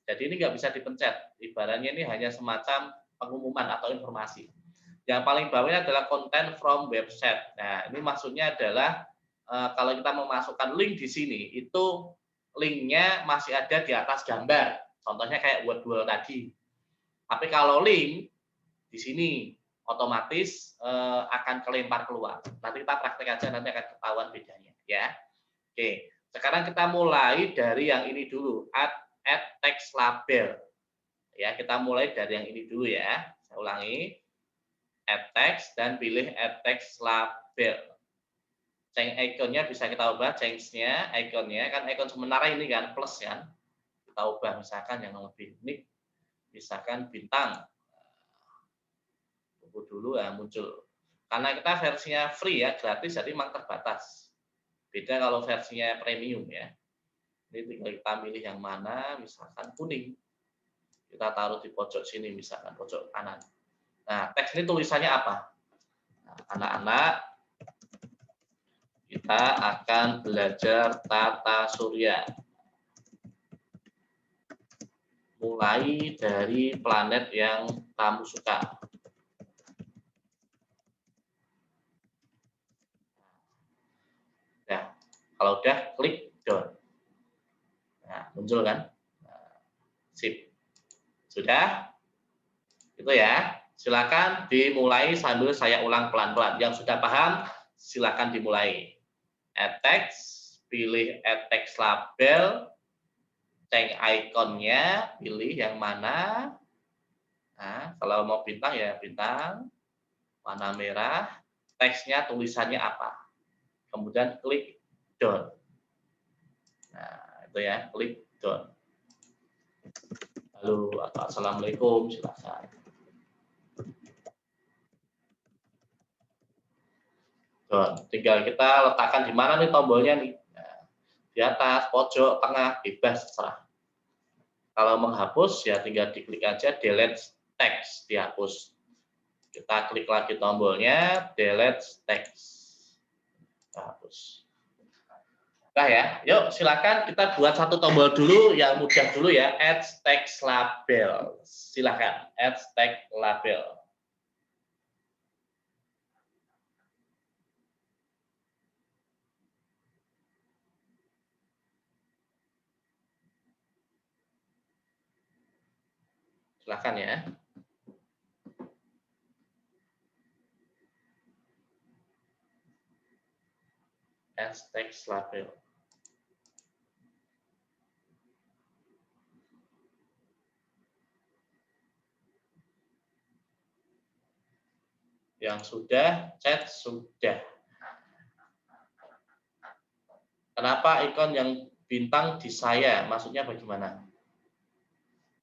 Jadi ini nggak bisa dipencet. Ibaratnya ini hanya semacam pengumuman atau informasi. Yang paling bawahnya adalah content from website. Nah, ini maksudnya adalah kalau kita memasukkan link di sini, itu linknya masih ada di atas gambar. Contohnya kayak Word tadi. Tapi kalau link di sini otomatis akan kelempar keluar. Nanti kita praktek aja, nanti akan ketahuan bedanya ya. Oke, sekarang kita mulai dari yang ini dulu, add text label. Ya, kita mulai dari yang ini dulu ya. Saya ulangi. Add text dan pilih add text label. Change ikonnya bisa kita ubah, change-nya, ikonnya kan ikon sementara ini kan plus kan. Kita ubah misalkan yang lebih unik, misalkan bintang. Tunggu dulu ya muncul. Karena kita versinya free ya, gratis, jadi memang terbatas. Beda kalau versinya premium ya. Ini tinggal kita pilih yang mana, misalkan kuning. Kita taruh di pojok sini, misalkan pojok kanan. Nah, teks ini tulisannya apa? Nah, anak-anak, kita akan belajar tata surya. Mulai dari planet yang kamu suka. Nah, kalau udah klik down. Nah, muncul kan? Nah, sip. Sudah? Itu ya. Silakan dimulai sambil saya ulang pelan-pelan. Yang sudah paham, silakan dimulai. Add text, pilih add text label, change ikonnya, pilih yang mana. Nah, kalau mau bintang ya bintang, warna merah, teksnya tulisannya apa. Kemudian klik done. Nah, itu ya, klik done. Lalu assalamualaikum, silakan. Tinggal kita letakkan di mana nih tombolnya nih. Nah, di atas, pojok, tengah, bebas, terserah. Kalau menghapus ya tinggal diklik aja delete text, dihapus. Kita klik lagi tombolnya, delete text. Kita hapus. Nah ya, yuk silakan kita buat satu tombol dulu yang mudah dulu ya, add text label. Silakan add text label. Silakan ya. Add text label. Yang sudah, chat sudah. Kenapa ikon yang bintang di saya? Maksudnya bagaimana?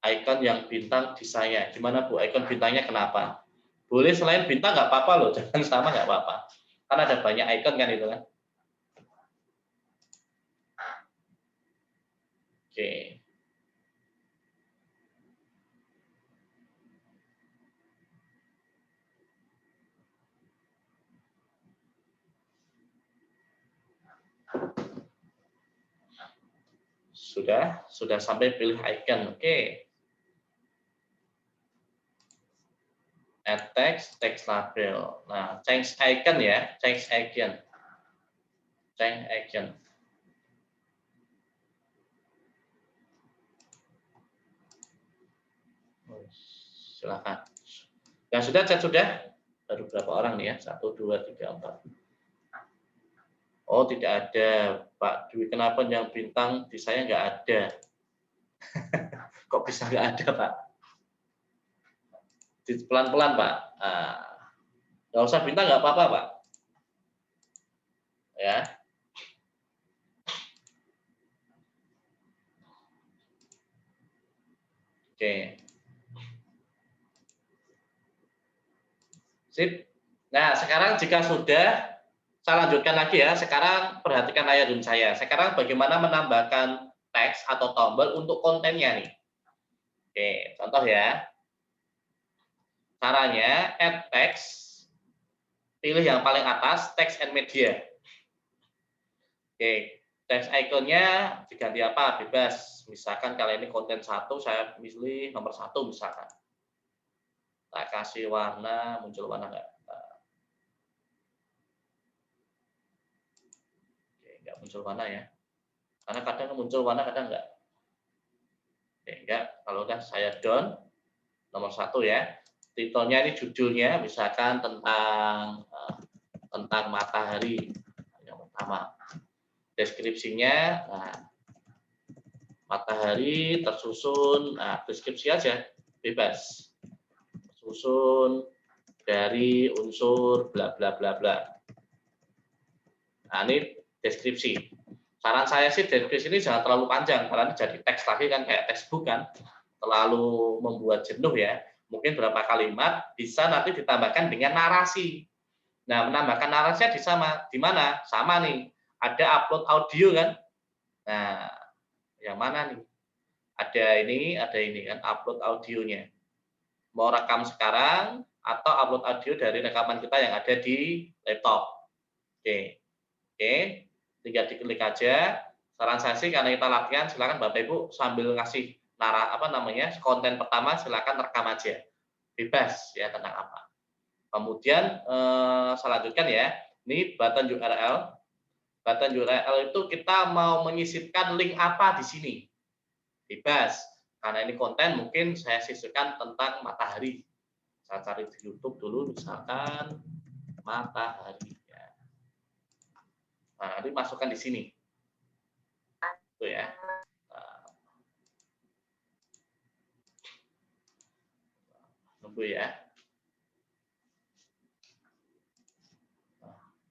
Ikon yang bintang di saya. Gimana Bu? Ikon bintangnya kenapa? Boleh selain bintang nggak apa-apa loh. Jangan sama nggak apa-apa. Kan ada banyak ikon kan itu kan. Oke. Sudah sampai pilih icon. Oke. Add text, text label. Nah, change icon ya, change icon. Change icon. Silakan. Yang sudah chat sudah? Baru berapa orang nih ya? 1, 2, 3, 4. Oh, tidak ada. Pak Dwi, kenapa yang bintang di saya nggak ada? Kok bisa nggak ada, Pak? Pelan-pelan, Pak. Nggak usah bintang, nggak apa-apa, Pak. Ya. Oke. Sip. Nah, sekarang jika sudah, saya lanjutkan lagi ya. Sekarang perhatikan layar Zoom saya. Sekarang bagaimana menambahkan teks atau tombol untuk kontennya nih. Oke, contoh ya. Caranya add text, pilih yang paling atas, text and media. Oke, text iconnya diganti apa? Bebas. Misalkan kali ini konten 1, saya pilih nomor 1 misalkan. Tak kasih warna, muncul warna enggak? Oke, enggak muncul warna ya. Karena kadang muncul warna, kadang enggak. Oke, enggak. Kalau udah saya down, nomor 1 ya. Titelnya ini judulnya misalkan tentang matahari yang pertama. Deskripsinya matahari tersusun, deskripsi aja bebas. Tersusun dari unsur bla bla bla bla. Nah, ini deskripsi. Saran saya sih deskripsi ini jangan terlalu panjang karena ini jadi teks lagi kan kayak textbook kan. Terlalu membuat jenuh ya. Mungkin berapa kalimat bisa nanti ditambahkan dengan narasi. Nah, menambahkan narasinya di mana? Sama nih. Ada upload audio kan? Nah, yang mana nih? Ada ini kan upload audionya. Mau rekam sekarang atau upload audio dari rekaman kita yang ada di laptop. Oke. Tinggal diklik aja. Saran saya sih karena kita latihan, silakan Bapak Ibu sambil ngasih konten pertama silakan rekam aja, bebas ya tentang apa. Kemudian saya lanjutkan ya, ini button URL. Button URL itu kita mau menyisipkan link apa di sini, bebas. Karena ini konten mungkin saya sisipkan tentang matahari. Saya cari di YouTube dulu misalkan matahari. Nah, nanti masukkan di sini, itu ya. Tunggu ya.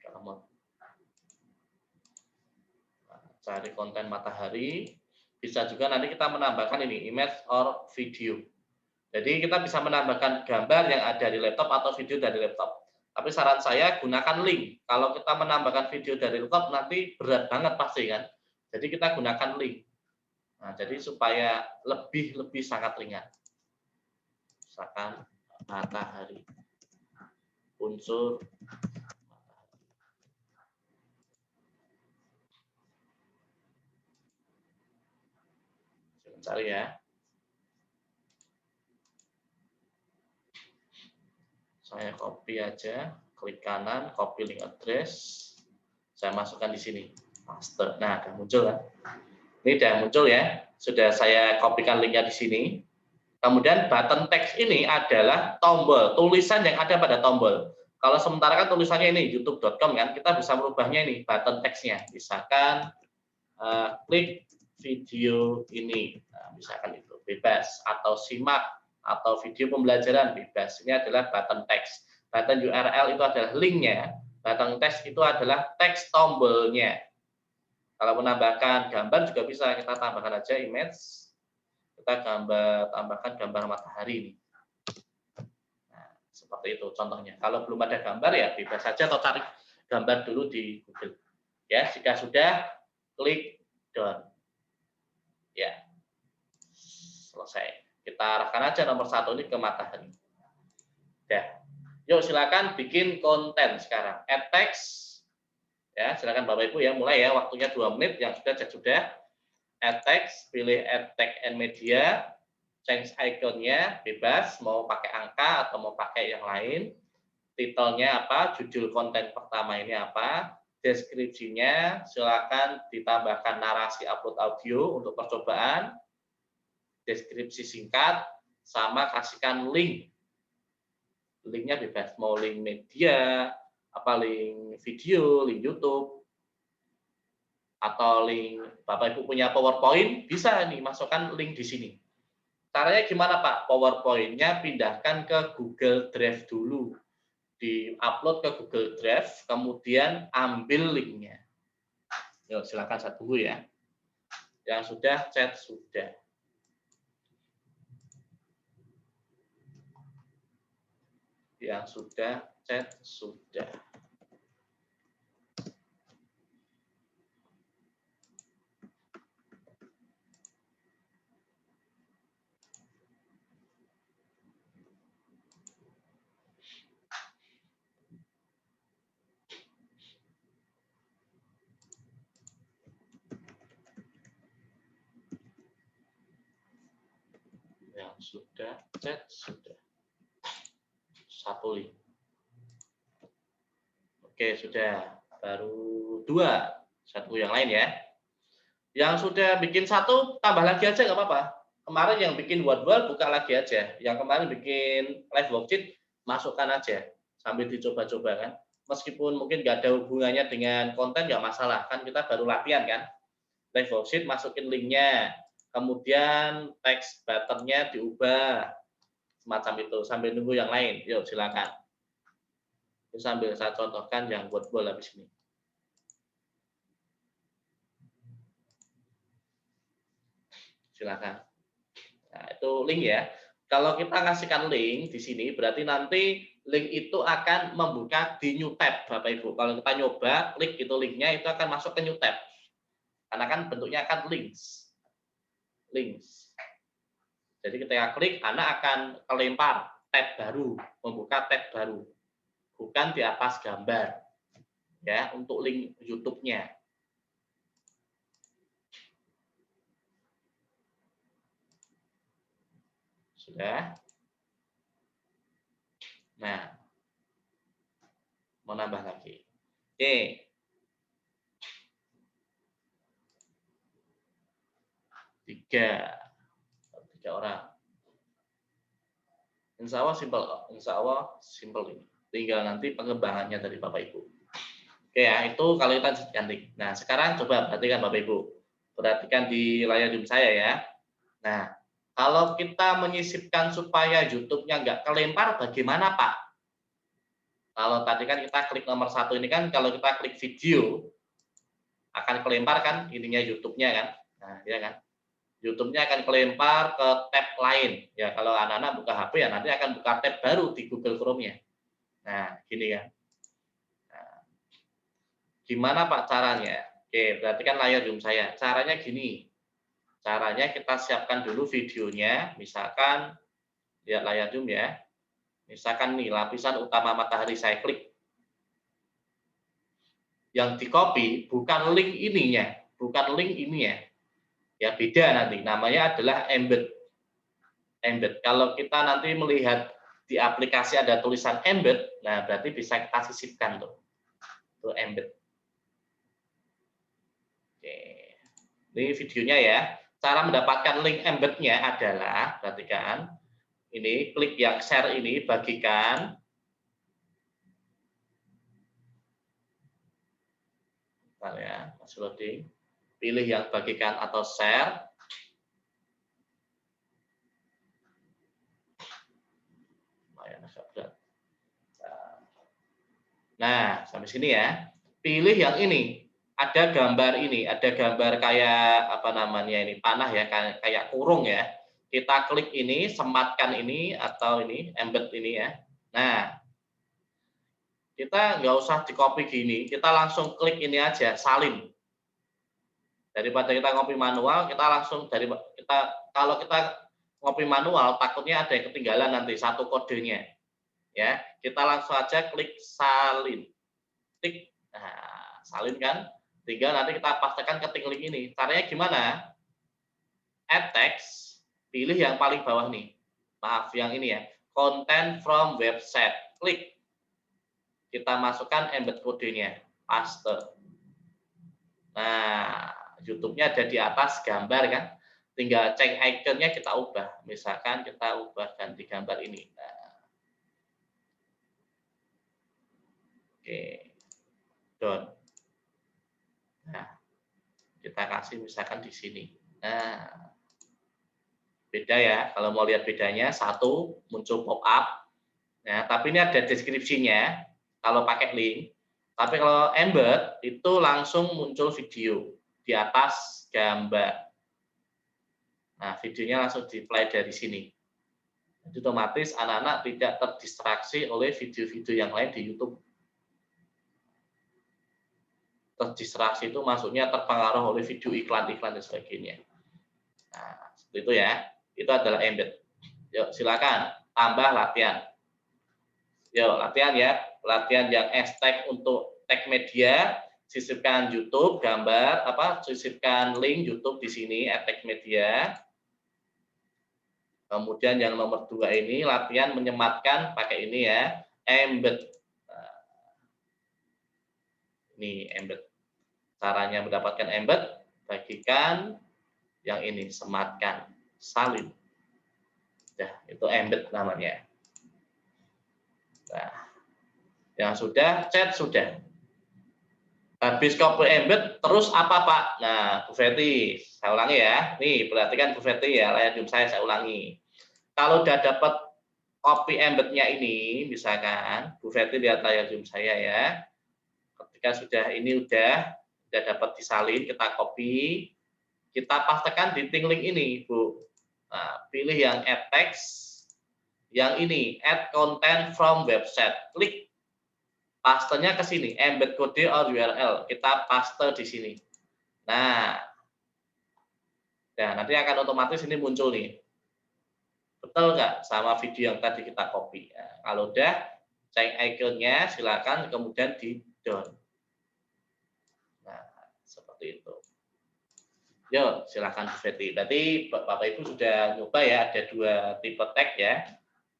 Kalau mau cari konten matahari, bisa juga nanti kita menambahkan ini image or video. Jadi kita bisa menambahkan gambar yang ada di laptop atau video dari laptop. Tapi saran saya gunakan link. Kalau kita menambahkan video dari laptop nanti berat banget pasti kan. Jadi kita gunakan link. Nah, jadi supaya lebih sangat ringan. Misalkan matahari. Unsur matahari. Saya cari ya. Saya copy aja, klik kanan, copy link address, saya masukkan di sini, paste. Nah, udah muncul kan? Ini udah muncul ya, sudah saya kopikan linknya di sini. Kemudian button text ini adalah tombol, tulisan yang ada pada tombol. Kalau sementara kan tulisannya ini youtube.com kan, kita bisa merubahnya ini button text-nya. Misalkan klik video ini, nah, misalkan itu bebas, atau simak atau video pembelajaran bebas. Ini adalah button text. Button URL itu adalah linknya. Button text itu adalah teks tombolnya. Kalau menambahkan gambar juga bisa, kita tambahkan aja image. Kita tambahkan gambar matahari ini. Nah, seperti itu contohnya. Kalau belum ada gambar ya bebas saja atau cari gambar dulu di Google. Ya, jika sudah klik done. Ya, selesai. Kita arahkan aja nomor 1 ini ke matahari. Ya, yuk silakan bikin konten sekarang. Add text. Ya, silakan Bapak Ibu ya, mulai ya, waktunya 2 menit. Yang sudah cek sudah. Add text, pilih add text and media, change iconnya bebas, mau pakai angka atau mau pakai yang lain. Titelnya apa? Judul konten pertama ini apa? Deskripsinya silakan ditambahkan narasi upload audio untuk percobaan. Deskripsi singkat sama kasihkan link. Linknya bebas, mau link media, apa link video, link YouTube, atau link Bapak Ibu punya PowerPoint, bisa nih masukkan link di sini. Caranya gimana Pak? PowerPoint-nya pindahkan ke Google Drive dulu. Di-upload ke Google Drive, kemudian ambil linknya. Yuk, silakan saya tunggu ya. Yang sudah chat sudah. Yang sudah chat sudah. Yang sudah chat sudah. 1 link. Oke, sudah. Baru 2. 1 yang lain ya. Yang sudah bikin 1, tambah lagi aja nggak apa-apa. Kemarin yang bikin word wall, buka lagi aja. Yang kemarin bikin live worksheet, masukkan aja. Sambil dicoba-coba kan. Meskipun mungkin nggak ada hubungannya dengan konten, nggak masalah. Kan kita baru latihan kan. Live worksheet, masukin linknya. Kemudian teks buttonnya diubah. Semacam itu. Sambil nunggu yang lain. Yuk, silakan. Sambil saya contohkan yang word wall habis ini. Silakan. Nah, itu link ya. Kalau kita ngasihkan link di sini, berarti nanti link itu akan membuka di new tab, Bapak Ibu. Kalau kita nyoba, klik itu linknya, itu akan masuk ke new tab. Karena kan bentuknya akan links. Links. Jadi ketika klik, anak akan kelempar tab baru, membuka tab baru. Bukan di atas gambar. Ya, untuk link YouTube-nya. Sudah. Nah, mau nambah lagi. Oke. 3 orang. Insya Allah simple ini. Tinggal nanti pengembangannya dari Bapak Ibu. Oke ya, itu kalau kita cantik. Nah, sekarang coba perhatikan Bapak Ibu. Perhatikan di layar Zoom saya ya. Nah, kalau kita menyisipkan supaya YouTube-nya nggak kelempar, bagaimana Pak? Kalau tadi kan kita klik nomor 1 ini kan, kalau kita klik video, akan kelempar kan ininya YouTube-nya kan. Nah, ya kan. YouTube-nya akan kelempar ke tab lain. Ya, kalau anak-anak buka HP ya nanti akan buka tab baru di Google Chrome-nya. Nah, gini kan. Nah, gimana Pak caranya? Oke, perhatikan layar Zoom saya. Caranya gini. Caranya kita siapkan dulu videonya, misalkan lihat layar Zoom ya. Misalkan nih lapisan utama matahari saya klik. Yang di copy bukan link ininya, bukan link ini ya. Ya beda nanti, namanya adalah embed. Embed. Kalau kita nanti melihat di aplikasi ada tulisan embed, nah berarti bisa kita sisipkan tuh. Tuh embed. Oke. Ini videonya ya. Cara mendapatkan link embednya adalah, perhatikan, ini klik yang share ini, bagikan. Bentar ya, masih loading. Pilih yang bagikan atau share. Lumayan agak berat. Nah, Nah, sampai sini ya. Pilih yang ini. Ada gambar ini, ada gambar kayak apa namanya ini, panah ya, kayak kurung ya. Kita klik ini, sematkan ini atau ini, embed ini ya. Nah, kita nggak usah di copy gini, kita langsung klik ini aja, salin. Daripada kita ngopi manual, kita langsung kalau kita ngopi manual, takutnya ada yang ketinggalan nanti satu kodenya. Ya, kita langsung aja klik salin. Klik, nah, salin kan, tinggal nanti kita pastikan ketik link ini. Caranya gimana? Add text, pilih yang paling bawah nih. Maaf, yang ini ya. Content from website. Klik. Kita masukkan embed kodenya. Paste. Nah, YouTube-nya ada di atas gambar kan. Tinggal cek ikonnya kita ubah. Misalkan kita ubah ganti gambar ini. Nah. Oke. Done. Nah, kita kasih misalkan di sini. Nah, beda ya. Kalau mau lihat bedanya, satu muncul pop up. Nah, tapi ini ada deskripsinya kalau pakai link. Tapi kalau embed itu langsung muncul video di atas gambar. Nah, videonya langsung di-play dari sini. Jadi otomatis anak-anak tidak terdistraksi oleh video-video yang lain di YouTube. Terdistraksi itu maksudnya terpengaruh oleh video iklan-iklan dan sebagainya. Nah, seperti itu ya. Itu adalah embed. Yuk, silakan tambah latihan. Yuk, latihan ya. Latihan yang hashtag untuk tag media, sisipkan YouTube, gambar, sisipkan link YouTube di sini, tag media. Kemudian yang nomor 2 ini, latihan menyematkan pakai ini ya, embed. Ini embed. Caranya mendapatkan embed, bagikan yang ini, sematkan, salin. Nah, itu embed namanya. Nah, yang sudah, chat sudah. Habis copy embed, terus apa Pak? Nah, Bu Fetty, saya ulangi ya. Nih, perhatikan Bu Fetty ya, layar Zoom saya ulangi. Kalau udah dapat copy embednya ini, misalkan, Bu Fetty lihat layar Zoom saya ya. Ketika sudah udah dapat disalin, kita copy, kita pastekan di link ini, Bu. Nah, pilih yang add text, yang ini, add content from website. Klik. Pastenya ke sini, embed kode or URL. Kita paste di sini. Nah, nanti akan otomatis ini muncul nih. Betul nggak sama video yang tadi kita copy? Nah, kalau udah, cek ikonnya, silakan kemudian di down. Nah, seperti itu. Yuk, silakan Bu Fetty. Berarti Bapak Ibu sudah nyoba ya, ada 2 tipe tag ya.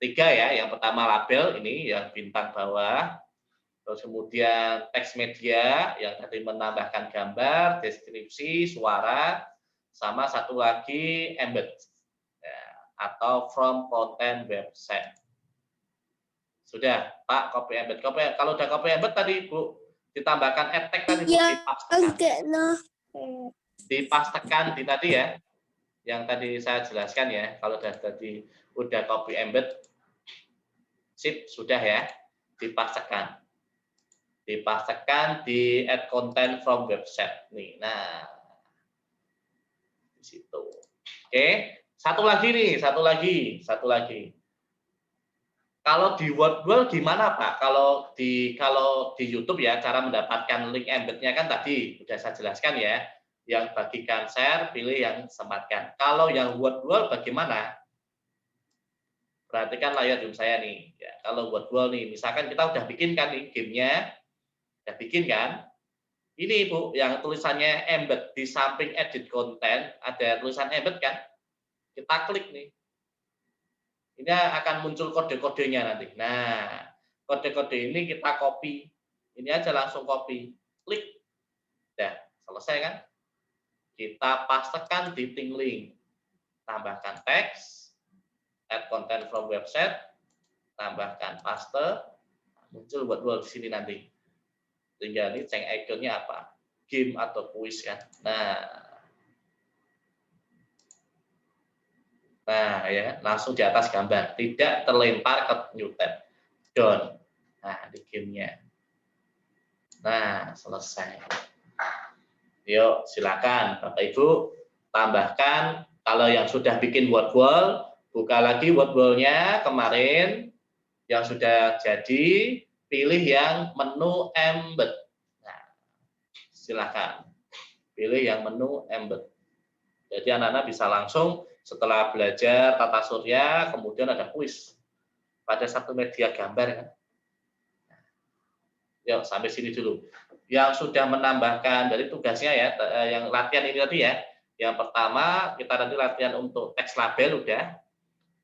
3 ya, yang pertama label ini yang bintang bawah. Terus kemudian teks media yang tadi menambahkan gambar, deskripsi, suara, sama satu lagi embed ya, atau from content website. Sudah, Pak, copy embed. Kalau udah copy embed tadi, Bu, ditambahkan add tag tadi, Bu, dipastekan di tadi ya, yang tadi saya jelaskan ya. Kalau tadi udah copy embed, sip, sudah ya, dipastekan di add content from website nih. Nah, di situ. Oke, satu lagi. Kalau di Wordwall gimana Pak? Kalau di YouTube ya, cara mendapatkan link embednya kan tadi sudah saya jelaskan ya. Yang bagikan share, pilih yang sematkan. Kalau yang Wordwall bagaimana? Perhatikan layar Zoom saya nih. Ya, kalau Wordwall nih, misalkan kita udah bikin kan nih gamenya, udah bikin kan? Ini Bu, yang tulisannya embed di samping edit content, ada tulisan embed kan? Kita klik nih. Ini akan muncul kode-kodenya nanti. Nah, kode-kode ini kita copy. Ini aja langsung copy. Klik. Dah, selesai kan? Kita pastekan di link. Tambahkan teks, add content from website, tambahkan paste, muncul buat di sini nanti. Tinggal ini cek ikonnya apa, game atau kuis kan. Nah ya, langsung di atas gambar, tidak terlempar ke new tab. Down. Nah, di gamenya. Nah, selesai. Yuk, silakan Bapak Ibu tambahkan. Kalau yang sudah bikin word wall, buka lagi word wall-nya kemarin yang sudah jadi, pilih yang menu embed. Nah, silakan pilih yang menu embed. Jadi anak-anak bisa langsung setelah belajar tata surya, kemudian ada kuis pada satu media gambar kan. Yuk, sampai sini dulu. Yang sudah menambahkan dari tugasnya ya, yang latihan ini tadi ya. Yang pertama, kita nanti latihan untuk teks label udah.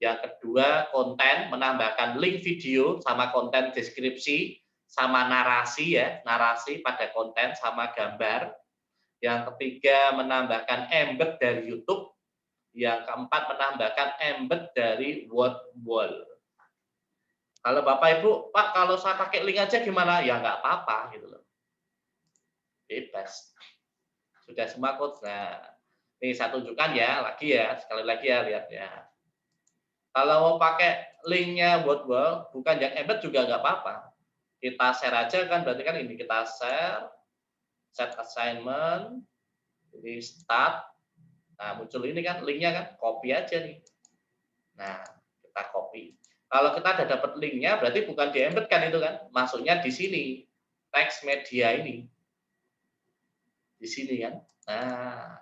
Yang kedua, konten, menambahkan link video sama konten deskripsi, sama narasi ya, narasi pada konten sama gambar. Yang ketiga, menambahkan embed dari YouTube. Yang keempat, menambahkan embed dari word wall. Kalau Bapak Ibu, Pak, kalau saya pakai link aja gimana? Ya nggak apa-apa gitu loh. Bebas. Sudah semua coach. Nah, ini saya tunjukkan ya, lagi ya, sekali lagi ya, lihat ya. Kalau mau pakai linknya word wall, bukan yang embed juga nggak apa-apa. Kita share aja kan, berarti kan ini kita share, set assignment, ini start. Nah, muncul ini kan linknya kan, copy aja nih. Nah, kita copy. Kalau kita ada dapat linknya, berarti bukan di embed kan itu kan, masuknya di sini, teks media ini, di sini kan. Nah,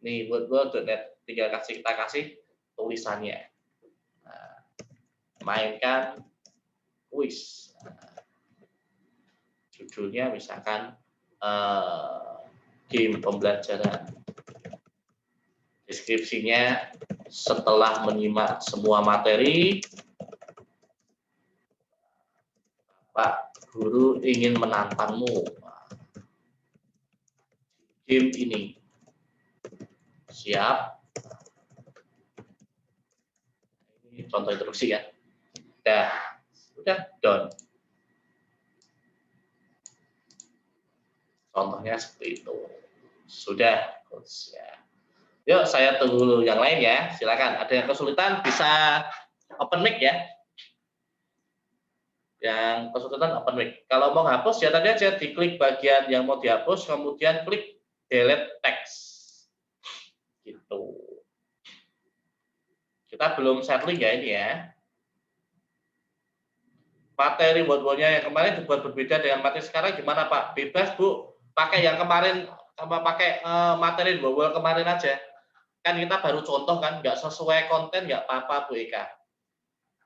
nih wordwall.net, tinggal kita kasih tulisannya. Nah, mainkan kuis. Nah, judulnya misalkan game pembelajaran. Deskripsinya, setelah menyimak semua materi, Pak Guru ingin menantangmu. Game ini. Siap. Ini contoh instruksi ya. Udah done. Contohnya seperti itu. Sudah, coach ya. Yuk, saya tunggu yang lain ya. Silakan. Ada yang kesulitan bisa open mic ya. Yang kesulitan open mic. Kalau mau hapus ya tadi aja diklik bagian yang mau dihapus, kemudian klik delete text. Gitu. Kita belum settling ya ini ya. Materi word-wordnya yang kemarin dibuat berbeda dengan materi sekarang gimana Pak? Bebas Bu. Pakai yang kemarin sama pakai materi word-word kemarin aja. Kan kita baru contoh kan, nggak sesuai konten nggak apa-apa Bu Eka.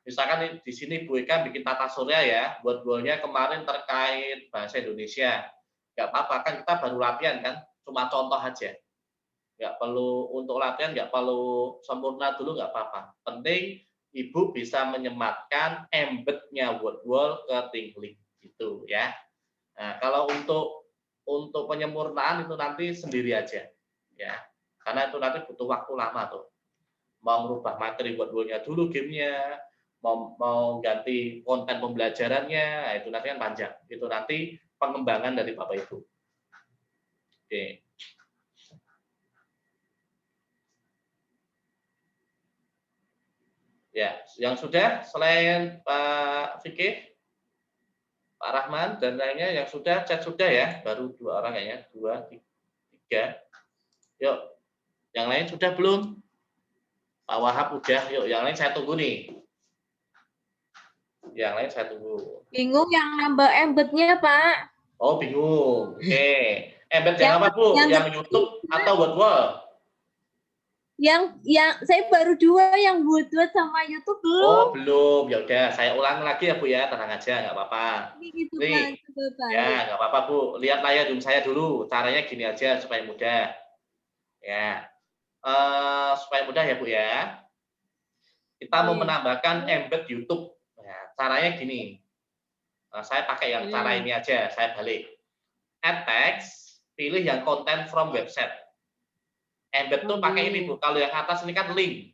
Misalkan di sini Bu Eka bikin tata surya ya, word-wordnya kemarin terkait bahasa Indonesia. Nggak apa-apa kan kita baru latihan kan, cuma contoh aja. Nggak perlu untuk latihan, nggak perlu sempurna dulu nggak apa-apa. Penting Ibu bisa menyematkan embednya word wall ke Tingklik gitu ya. Nah, kalau untuk penyempurnaan itu nanti sendiri aja ya. Karena itu nanti butuh waktu lama tuh. Mau merubah materi word wall-nya dulu gamenya, mau ganti konten pembelajarannya, nah itu nanti kan panjang. Itu nanti pengembangan dari Bapak Ibu. Oke. Ya, yang sudah selain Pak Fikih, Pak Rahman dan lainnya yang sudah chat sudah ya, baru 2 orang kayaknya, 2, 3. Yuk, yang lain sudah belum? Pak Wahab udah, yuk yang lain saya tunggu nih. Yang lain saya tunggu. Bingung yang nambah embednya Pak. Oh bingung, oke. Embed yang apa Bu? Yang YouTube atau word wall? Yang saya baru 2 yang word-word sama YouTube belum. Oh belum, ya udah saya ulang lagi ya Bu ya, tenang aja nggak apa-apa. Gitu, Nih, Pak. ya nggak apa-apa Bu, lihat layar Zoom saya dulu, caranya gini aja supaya mudah. Ya, supaya mudah ya Bu ya. Kita mau menambahkan embed YouTube. Nah, caranya gini. Saya pakai yang cara ini aja, saya balik. Add text, pilih yang content from website. Embed tuh pakai ini Bu. Kalau yang atas ini kan link.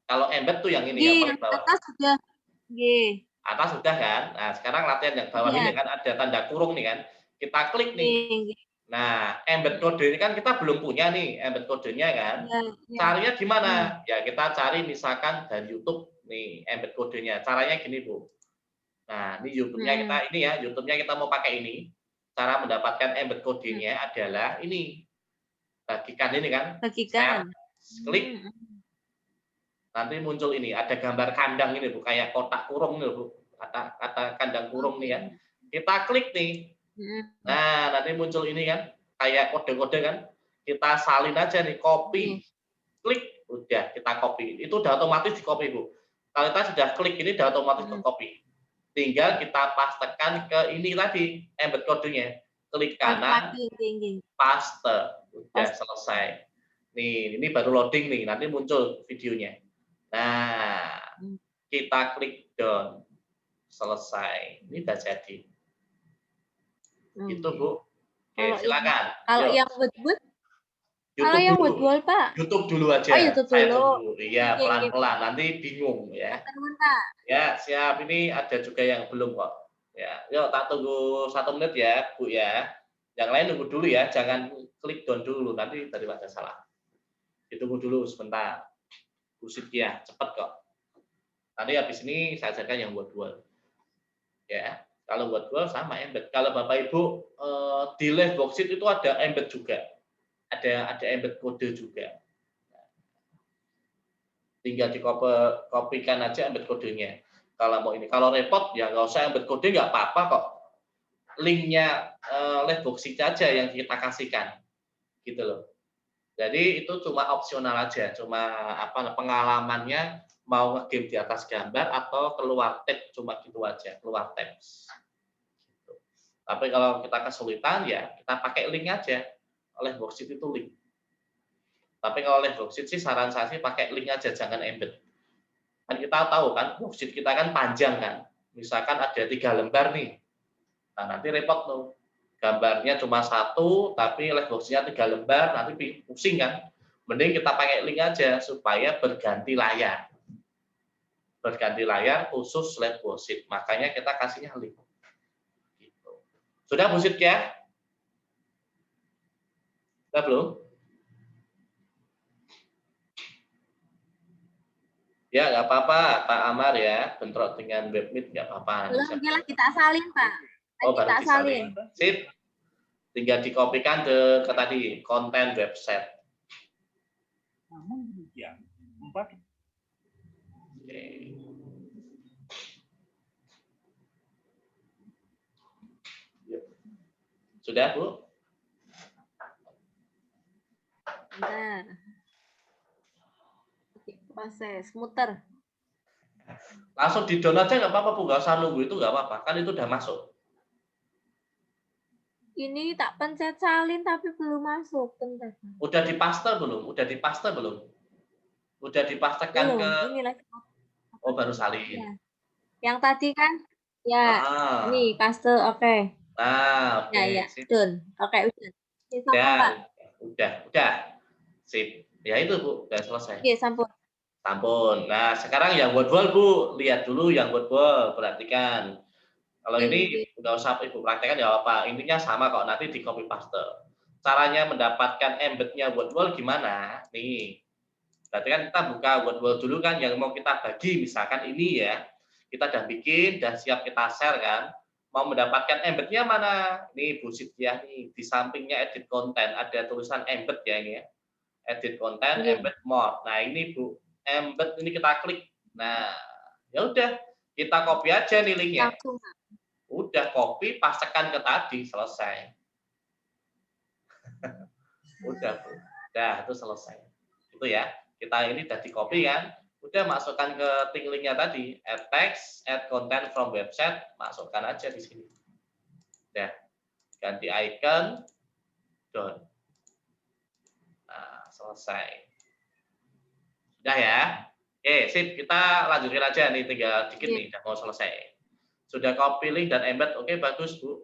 Kalau embed tuh yang ini yang paling bawah. Atas sudah. Atas sudah kan? Nah, sekarang latihan yang bawah ini kan ada tanda kurung nih kan. Kita klik nih. Nah, embed kode ini kan kita belum punya nih embed kodenya kan. Caranya gimana? Ya kita cari misalkan dari YouTube nih embed kodenya. Caranya gini Bu. Nah, ini YouTube-nya kita ini ya, YouTube-nya kita mau pakai ini. Cara mendapatkan embed kodenya adalah ini. Bagikan ini kan. Bagikan. Klik. Nanti muncul ini, ada gambar kandang ini Bu, kayak kotak kurung nih Bu. Kata kandang kurung nih ya. Kita klik nih. Nah, nanti muncul ini kan, kayak kode-kode kan. Kita salin aja nih, copy. Klik, udah kita copy. Itu udah otomatis di copy Bu. Kalau kita sudah klik ini udah otomatis ke copy. Tinggal kita pastekan ke ini tadi, embed kodenya. Klik kanan, paste. Udah selesai. Nih, ini baru loading nih, nanti muncul videonya. Nah, kita klik down. Selesai. Ini udah jadi. Itu Bu. Oke, silakan. Kalau yang buat kalau yang buat Pak. YouTube dulu aja. Oh, YouTube dulu. Iya, pelan-pelan. Nanti bingung ya. Ya, siap. Ini ada juga yang belum kok. Ya, yuk tak tunggu 1 menit ya, Bu ya. Yang lain tunggu dulu ya, jangan klik down dulu. Nanti daripada salah. Ditunggu dulu sebentar. Bu Sitya, cepet kok. Nanti habis ini saya ajarkan yang buat. Ya, kalau buat sama embed. Kalau Bapak Ibu di live worksheet itu ada embed juga. Ada embed kode juga. Tinggal dikopikan aja embed kodenya. Kalau mau ini, kalau repot ya nggak usah embed kode, nggak apa-apa kok. Linknya live worksheet aja yang kita kasihkan, gitu loh. Jadi itu cuma opsional aja, cuma pengalamannya mau nge-game di atas gambar atau keluar tab, cuma gitu aja, keluar tab. Gitu. Tapi kalau kita kesulitan ya kita pakai link aja. Live worksheet itu link. Tapi kalau live worksheet sih saran saya sih pakai link aja, jangan embed. Kan kita tahu kan worksheet kita kan panjang kan. Misalkan ada 3 lembar nih. Nah, nanti repot tuh. Gambarnya cuma 1 tapi live worksheet-nya 3 lembar, nanti pusing kan. Mending kita pakai link aja supaya berganti layar. Berganti layar khusus live worksheet. Makanya kita kasihnya link. Gitu. Sudah Bu Sitya? Sudah belum? Ya, nggak apa-apa, Pak Amar ya. Bentrok dengan webmeet nggak apa-apa. Belum, kita salin, Pak. Oh, baru disalin. Sip. Tinggal dikopikan ke tadi, konten website. Namun demikian, 4. Oke. Sudah, Bu? Bentar. Proses muter. Langsung di down aja nggak apa-apa, Bu. Nggak usah nunggu itu nggak apa-apa. Kan itu udah masuk. Ini tak pencet salin tapi belum masuk. Bentar. Udah dipaste belum? Udah dipaste belum? Udah dipastekan belum. ke... Ini lagi. Oh, baru salin. Ya. Yang tadi kan? Ya. Ini paste, oke. Nah, oke. Ya. Done. Oke, udah. Udah. Sip. Ya itu, Bu. Udah selesai. Oke, sampun. Nah, sekarang yang wordwall, Bu. Lihat dulu yang wordwall. Perhatikan. Kalau ini nggak usah Ibu praktekkan ya apa. Intinya sama kok. Nanti di copy paste. Caranya mendapatkan embednya wordwall gimana? Nih. Berarti kan kita buka wordwall dulu kan. Yang mau kita bagi. Misalkan ini ya. Kita udah bikin. Dan siap kita share kan. Mau mendapatkan embednya mana? Nih Bu Sitya nih. Di sampingnya edit content. Ada tulisan embed ya ini ya. Edit content, embed more. Nah ini Bu. Embed ini kita klik. Nah, ya udah kita copy aja nih linknya. Udah copy, pastekan ke tadi, selesai. Udah Bu. Udah itu selesai. Itu ya. Kita ini udah di copy kan. Udah masukkan ke linknya tadi. Add text, add content from website, masukkan aja di sini. Udah. Ganti icon, done. Nah, selesai. Udah ya. Oke, sip. Kita lanjutin aja nih, tinggal dikit nih, udah mau selesai. Sudah copy link dan embed, oke bagus Bu.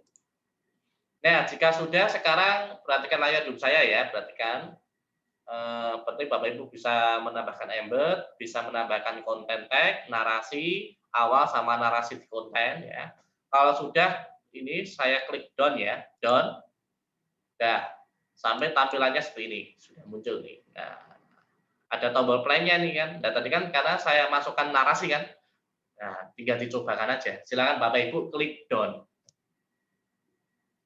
Nah, jika sudah, sekarang perhatikan layar YouTube saya ya, perhatikan. Penting Bapak Ibu bisa menambahkan embed, bisa menambahkan konten tag, narasi awal sama narasi di konten ya. Kalau sudah, ini saya klik down ya, down. Nah, sampai tampilannya seperti ini, sudah muncul nih. Nah, ada tombol play-nya nih kan. Dan tadi kan karena saya masukkan narasi kan. Nah, tinggal dicobakan aja. Silakan Bapak Ibu klik down.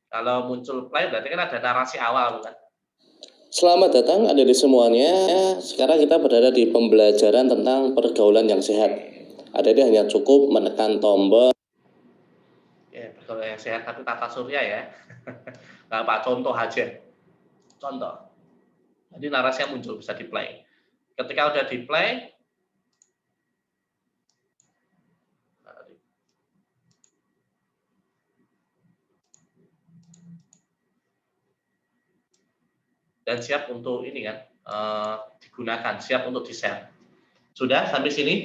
Kalau muncul play berarti kan ada narasi awal, bukan? Selamat datang adik-adik semuanya. Sekarang kita berada di pembelajaran tentang pergaulan yang sehat. Adik-adik hanya cukup menekan tombol. Ya, pergaulan yang sehat tapi tata surya ya. Nggak apa, contoh aja. Contoh. Jadi narasinya muncul, bisa di play. Ketika udah di play, dan siap untuk ini kan, digunakan, siap untuk di-share. Sudah sampai sini?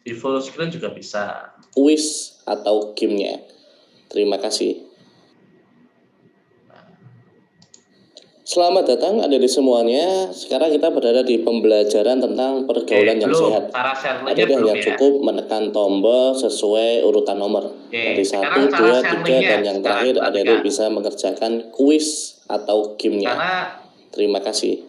Di full screen juga bisa. Quiz atau gamenya. Terima kasih. Selamat datang adik-adik semuanya. Sekarang kita berada di pembelajaran tentang pergaulan yang sehat. Cara share-nya Adik-adik belum hanya ya? cukup menekan tombol sesuai urutan nomor. Dari 1, 2, 3, dan yang terakhir adik-adik bisa mengerjakan quiz atau gamenya. Karena terima kasih.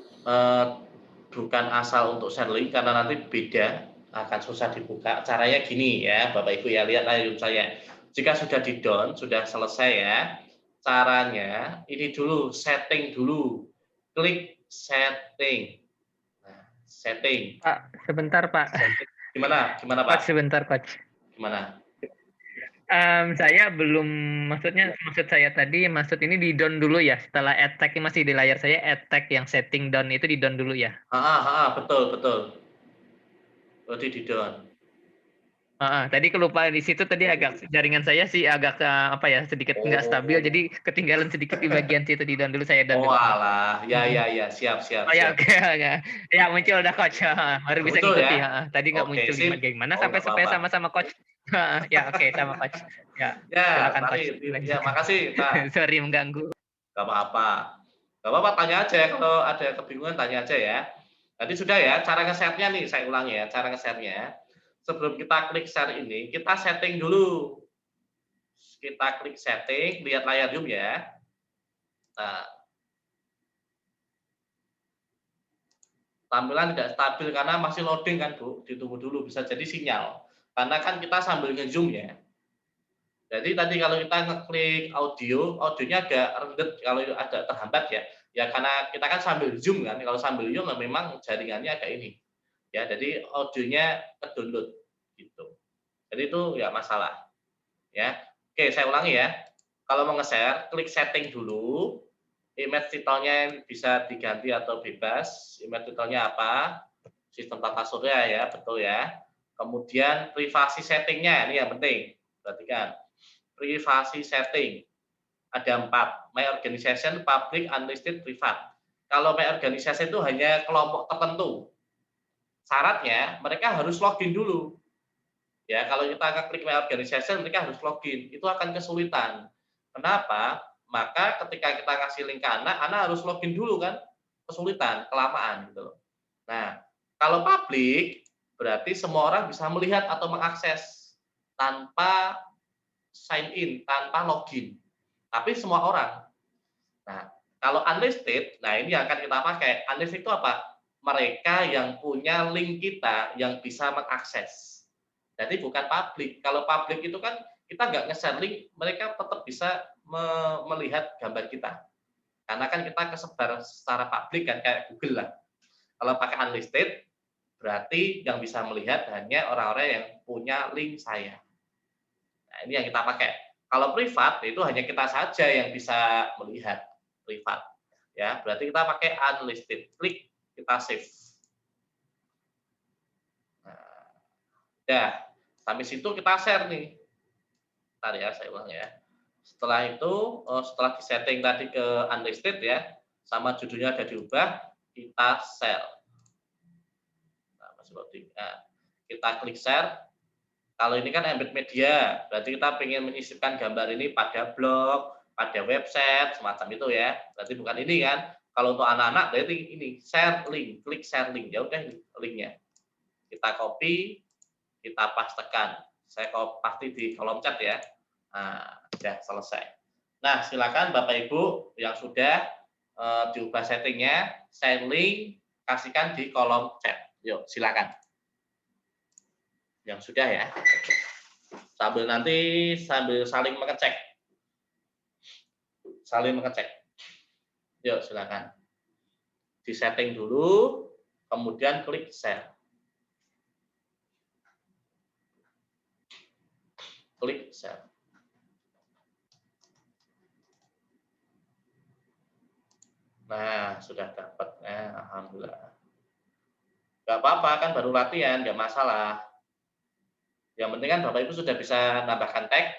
Bukan asal untuk share link, karena nanti beda, akan susah dibuka. Caranya gini ya, Bapak Ibu ya, lihat layar saya. Jika sudah di down, sudah selesai ya, caranya ini dulu, setting dulu. Klik setting. Nah, setting. Pak, sebentar Pak. Setting. Gimana Pak? Coach, sebentar Coach. Gimana? Saya belum, maksud saya tadi, ini di down dulu ya. Setelah attack masih di layar saya, attack yang setting down itu di down dulu ya. Betul. Berarti di down. Tadi kelupaan di situ, tadi agak jaringan saya sih agak sedikit nggak stabil, jadi ketinggalan sedikit di bagian situ, di down dulu saya down. Oh alah, ya siap. Oh ya, oke. Ya muncul udah Coach, baru bisa ngikuti. Ya? Tadi nggak muncul gimana sampai sama Coach. Ya oke, sama Coach. Ya silakan Coach. Ya makasih. Nah. Sorry mengganggu. Gak apa-apa, tanya aja, kalau ada kebingungan tanya aja ya. Tadi sudah ya, cara nge-share-nya nih, saya ulangi ya, cara nge-share-nya. Sebelum kita klik share ini, kita setting dulu. Kita klik setting, lihat layar Zoom ya. Nah, tampilan tidak stabil karena masih loading kan Bu, ditunggu dulu, bisa jadi sinyal. Karena kan kita sambil nge-zoom ya. Jadi tadi kalau kita ngeklik audionya agak rendet kalau ada terhambat ya. Ya karena kita kan sambil zoom kan. Kalau sambil zoom memang jaringannya agak ini. Ya, jadi audionya ke-download gitu. Jadi itu ya masalah. Ya. Oke, saya ulangi ya. Kalau mau nge-share, klik setting dulu. Image titelnya bisa diganti atau bebas. Image titelnya apa? Sistem tata surya ya, betul ya. Kemudian privasi settingnya, ini yang penting. Perhatikan. Privasi setting. Ada 4. My organization, public, unlisted, private. Kalau my organization itu hanya kelompok tertentu. Syaratnya mereka harus login dulu. Ya, kalau kita klik my organization, mereka harus login. Itu akan kesulitan. Kenapa? Maka ketika kita kasih link ke anak harus login dulu kan? Kesulitan, kelamaan gitu loh. Nah, kalau public berarti semua orang bisa melihat atau mengakses tanpa sign in, tanpa login. Tapi semua orang. Nah, kalau unlisted, nah ini yang akan kita pakai. Unlisted itu apa? Mereka yang punya link kita yang bisa mengakses. Jadi bukan publik. Kalau publik itu kan kita nggak nge-share link, mereka tetap bisa melihat gambar kita. Karena kan kita kesebar secara publik kan, kayak Google lah. Kalau pakai unlisted, berarti yang bisa melihat hanya orang-orang yang punya link saya. Nah, ini yang kita pakai. Kalau privat itu hanya kita saja yang bisa melihat privat. Ya, berarti kita pakai unlisted. Klik, kita save. Nah, ya, sampai situ kita share nih. Bentar ya, saya ulang ya. Setelah itu, setelah disetting tadi ke unlisted ya, sama judulnya ada diubah, kita share. Nah, masih loading. Nah, kita klik share. Kalau ini kan embed media, berarti kita ingin menyisipkan gambar ini pada blog, pada website, semacam itu ya. Berarti bukan ini kan. Kalau untuk anak-anak berarti ini, share link, klik share link. Ya udah linknya. Kita copy, kita pastekan. Saya pasti di kolom chat ya. Nah, sudah selesai. Nah, silakan Bapak Ibu yang sudah diubah settingnya, share link, kasihkan di kolom chat. Yuk, silakan. Yang sudah ya. Sambil saling mengecek. Saling mengecek. Yuk, silakan. Di setting dulu, kemudian klik share. Klik share. Nah, sudah dapat. Nah, alhamdulillah. Nggak apa-apa, kan baru latihan, nggak masalah. Yang penting kan Bapak Ibu sudah bisa menambahkan tag,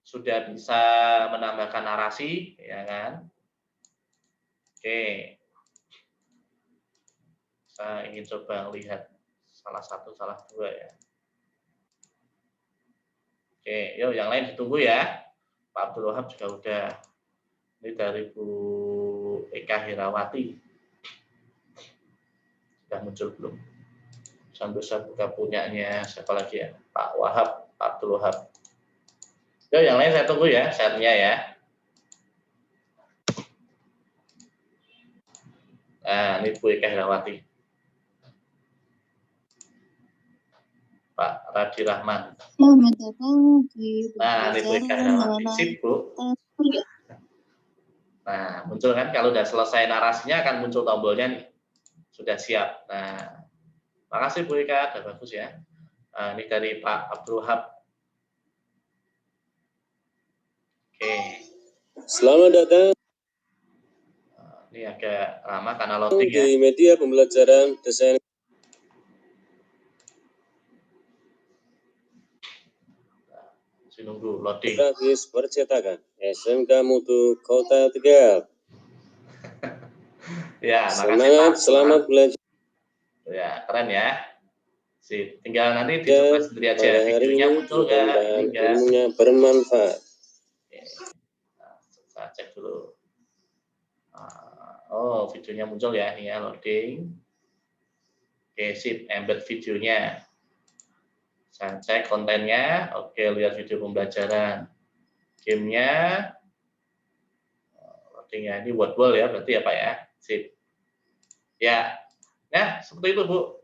sudah bisa menambahkan narasi, ya kan? Oke. Saya ingin coba lihat salah satu, salah dua ya. Oke, yuk yang lain ditunggu ya. Pak Abdul Wahab juga udah. Ini dari Bu Eka Hirawati. Sudah muncul belum? Sambil saya buka punyanya siapa lagi ya? Pak Wahab, Pak Abdul Wahab. Yuk yang lain saya tunggu ya, share-nya ya. Nah, ini Bu Eka Hirawati. Pak Radi Rahman. Selamat datang di Nah, ini Bu Eka Hirawati. Sip, Bu. Nah, muncul kan kalau udah selesai narasinya akan muncul tombolnya nih. Sudah siap. Nah, makasih Bu Eka, udah bagus ya. Nah, ini dari Pak Abdul Wahab. Oke. Selamat datang Ini agak lama karena loading ya. di media pembelajaran desain. Masih nunggu loading. Grafis percetakan SMK Mutu Kota Tegal. Ya, makasih Semangat, Pak. selamat belajar. Ya, keren ya. Sip. Tinggal nanti dicoba sendiri aja. Pada hari Videonya ini muncul nggak? Ini mudah-mudahan nggak. ilmunya bermanfaat. Oke. Nah, saya cek dulu. Oh, videonya muncul ya. Ini ya, loading. Oke, sip. Embed videonya. Saya cek kontennya. Oke, lihat video pembelajaran. Gamenya. Loadingnya ini Word Wall ya, berarti ya Pak ya. Sip. Ya. Nah, seperti itu Bu.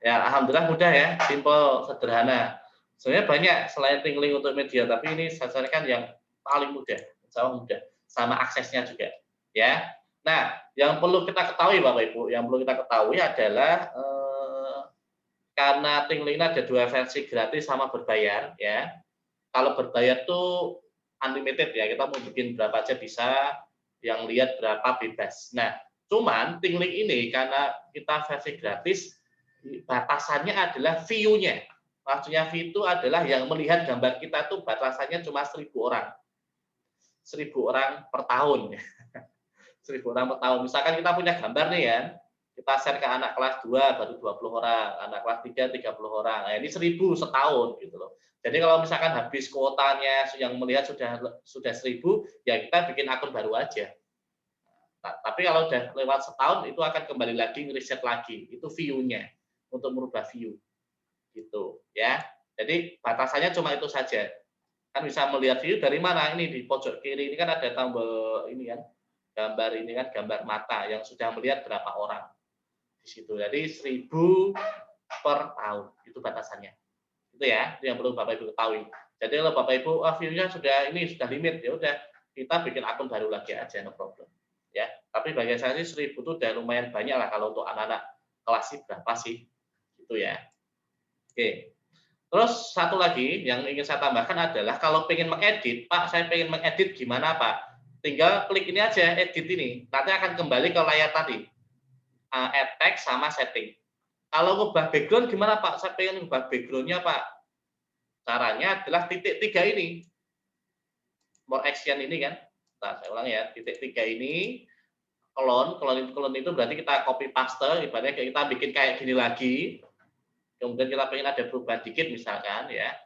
Ya, alhamdulillah mudah ya, simple, sederhana. Sebenarnya banyak selain tingling untuk media, tapi ini saya sarankan yang paling mudah, mudah, sama aksesnya juga, ya. Nah, yang perlu kita ketahui Bapak Ibu, yang perlu kita ketahui adalah karena tingling ini ada dua versi, gratis sama berbayar, ya. Kalau berbayar tuh unlimited ya, kita mau bikin berapa aja bisa, yang lihat berapa bebas. Nah, cuman tingling ini karena kita versi gratis, batasannya adalah view-nya. Maksudnya view itu adalah yang melihat gambar kita tuh batasannya cuma 1.000 orang. 1.000 orang per tahun. 1.000 orang per tahun. Misalkan kita punya gambar nih ya, kita share ke anak kelas 2 baru 20 orang, anak kelas 3 30 orang. Nah, ini 1.000 setahun gitu loh. Jadi kalau misalkan habis kuotanya yang melihat sudah 1.000, ya kita bikin akun baru aja. Nah, tapi kalau udah lewat setahun itu akan kembali lagi ngeriset lagi. Itu view-nya untuk merubah view. Gitu ya. Jadi batasannya cuma itu saja. Kan bisa melihat view dari mana? Ini di pojok kiri ini kan ada tombol ini kan. Gambar ini kan gambar mata yang sudah melihat berapa orang di situ. Jadi 1.000 per tahun itu batasannya. Itu ya, itu yang perlu Bapak Ibu ketahui. Jadi kalau Bapak Ibu view-nya sudah limit, ya udah kita bikin akun baru lagi aja, no problem. Ya, tapi bagi saya sih 1.000 itu udah lumayan banyak lah kalau untuk anak-anak kelas berapa sih, gitu ya. Oke. Terus satu lagi yang ingin saya tambahkan adalah kalau pengen mengedit, Pak, saya pengen mengedit gimana Pak? Tinggal klik ini aja, edit ini, nanti akan kembali ke layar tadi, add text sama setting. Kalau ngubah background gimana Pak? Saya pengen ngubah backgroundnya Pak. Caranya adalah titik 3 ini, more action ini kan. Nah, saya ulang ya, titik 3 ini, clone itu berarti kita copy paste, ibaratnya kita bikin kayak gini lagi, kemudian kita pengen ada perubahan dikit misalkan ya,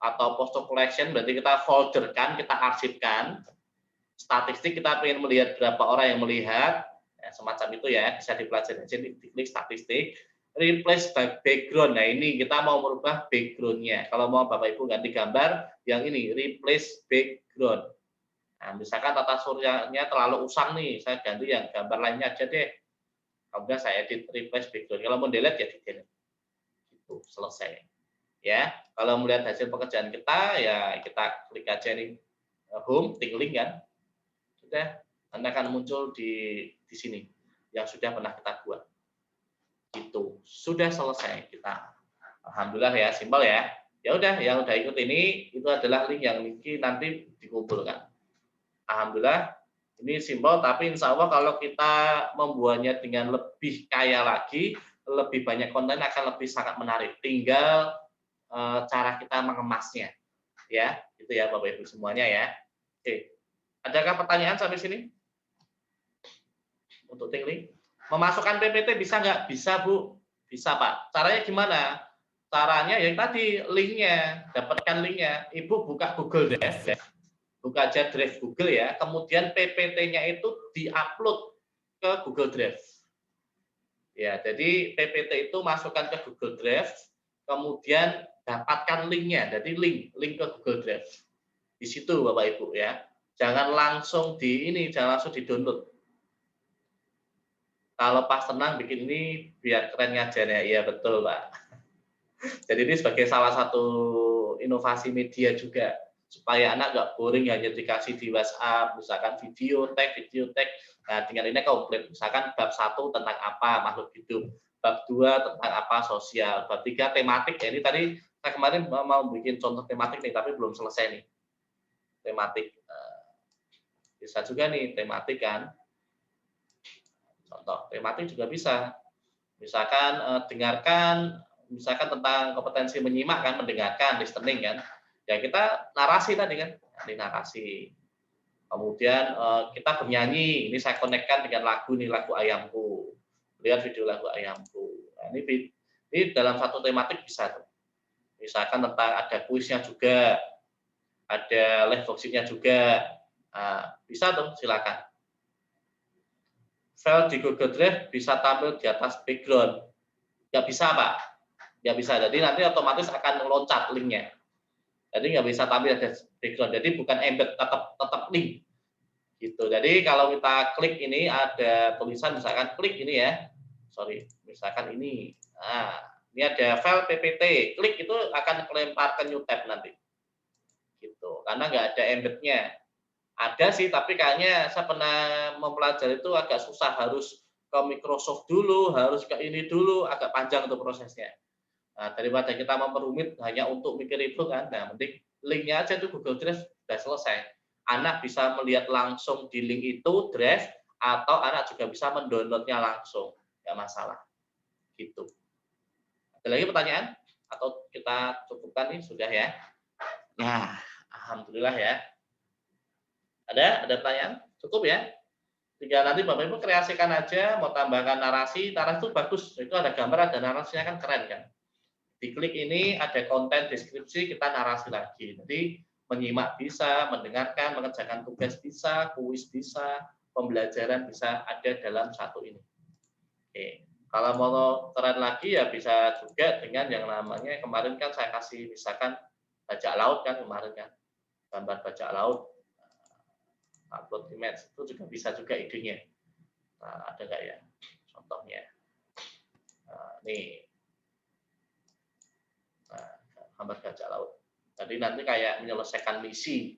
atau post to collection berarti kita folderkan, kita arsipkan, statistik kita pengen melihat berapa orang yang melihat, ya, semacam itu ya, bisa dipelajari aja, diklik statistik, replace by background. Nah ini kita mau merubah backgroundnya. Kalau mau Bapak Ibu ganti gambar, yang ini replace background. Nah, misalkan tata suryanya terlalu usang nih, saya ganti yang gambar lainnya aja deh. Kemudian saya edit replace background. Kalau mau delete ya di delete. Itu selesai. Ya, kalau melihat hasil pekerjaan kita ya kita klik aja nih home, tik link kan. Sudah, Anda akan muncul di sini yang sudah pernah kita buat. Itu sudah selesai kita. Alhamdulillah ya, simpel ya. Ya udah, yang udah ikut ini itu adalah link yang nanti dikumpulkan. Alhamdulillah ini simpel, tapi insya Allah kalau kita membuatnya dengan lebih kaya lagi, lebih banyak konten akan lebih sangat menarik. Tinggal cara kita mengemasnya, ya, itu ya Bapak Ibu semuanya ya. Oke, adakah pertanyaan sampai sini? Untuk tingling, memasukkan PPT bisa nggak? Bisa Bu, bisa Pak. Caranya gimana? Caranya yang tadi linknya, dapatkan linknya. Ibu buka Google Drive, buka aja Drive Google ya. Kemudian PPT-nya itu diupload ke Google Drive. Ya, jadi PPT itu masukkan ke Google Drive, kemudian dapatkan linknya. Jadi link ke Google Drive. Di situ Bapak Ibu ya. Jangan langsung jangan langsung di-download. Kalau pas tenang bikin ini biar keren ngajarnya. Iya betul Pak. Jadi ini sebagai salah satu inovasi media juga supaya anak nggak boring hanya dikasih di WhatsApp, misalkan video tag. Nah dengan ini komplit, misalkan bab 1 tentang apa makhluk hidup, bab 2 tentang apa sosial, bab 3 tematik. Ya, ini tadi saya kemarin mau bikin contoh tematik nih, tapi belum selesai nih. Tematik bisa juga nih tematik kan. Contoh tematik juga bisa. Misalkan dengarkan. Misalkan tentang kompetensi menyimak kan, mendengarkan, listening kan. Ya kita narasi tadi kan, ini narasi. Kemudian kita bernyanyi, ini saya konekkan dengan lagu Ayamku. Lihat video lagu Ayamku. Nah, ini dalam satu tematik bisa tuh. Misalkan tentang ada kuisnya juga, ada live boxing-nya juga. Nah, bisa tuh, silakan. File di Google Drive bisa tampil di atas background. Ya bisa Pak. Ya bisa, jadi nanti otomatis akan loncat linknya. Jadi nggak bisa tampil ada background, jadi bukan embed, tetap link. Gitu. Jadi kalau kita klik ini ada tulisan misalkan klik ini ya, misalkan ini. Nah, ini ada file PPT, klik itu akan kelempar ke new tab nanti. Gitu, karena nggak ada embednya. Ada sih, tapi kayaknya saya pernah mempelajari itu agak susah, harus ke Microsoft dulu, harus ke ini dulu, agak panjang untuk prosesnya. Nah, daripada kita memperumit hanya untuk mikir itu kan, nah mending linknya aja itu Google Drive sudah selesai. Anak bisa melihat langsung di link itu Drive, atau anak juga bisa mendownloadnya langsung, nggak masalah. Gitu. Ada lagi pertanyaan? Atau kita cukupkan nih sudah ya? Nah, alhamdulillah ya. Ada pertanyaan? Cukup ya? Tinggal nanti Bapak Ibu kreasikan aja, mau tambahkan narasi itu bagus. Itu ada gambar, ada narasinya kan keren kan. Diklik ini ada konten deskripsi, kita narasi lagi. Jadi menyimak bisa, mendengarkan, mengerjakan tugas bisa, kuis bisa, pembelajaran bisa ada dalam satu ini. Oke. Kalau mau keren lagi ya bisa juga dengan yang namanya kemarin kan saya kasih misalkan bajak laut kan kemarin kan. Gambar bajak laut, upload image itu juga bisa juga idenya. Nah, ada nggak ya contohnya? Nah, nih. Gambar bajak laut. Jadi nanti kayak menyelesaikan misi.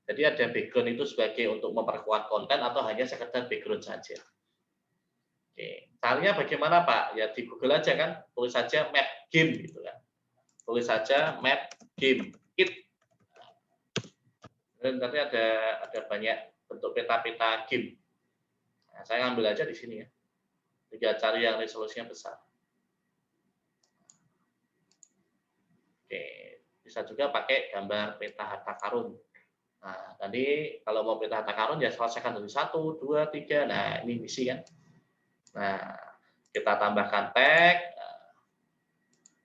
Jadi ada background itu sebagai untuk memperkuat konten atau hanya sekedar background saja. Oke, caranya bagaimana Pak? Ya di Google aja kan, tulis saja map game gitu kan. Tulis saja map game kit. Dan nanti ada banyak bentuk peta-peta game. Nah, saya ambil aja di sini ya. Tiga cari yang resolusinya besar. Oke, bisa juga pakai gambar peta harta karun. Nah, tadi kalau mau peta harta karun ya selesaikan dari 1, 2, 3. Nah, ini misi kan. Nah, kita tambahkan tag.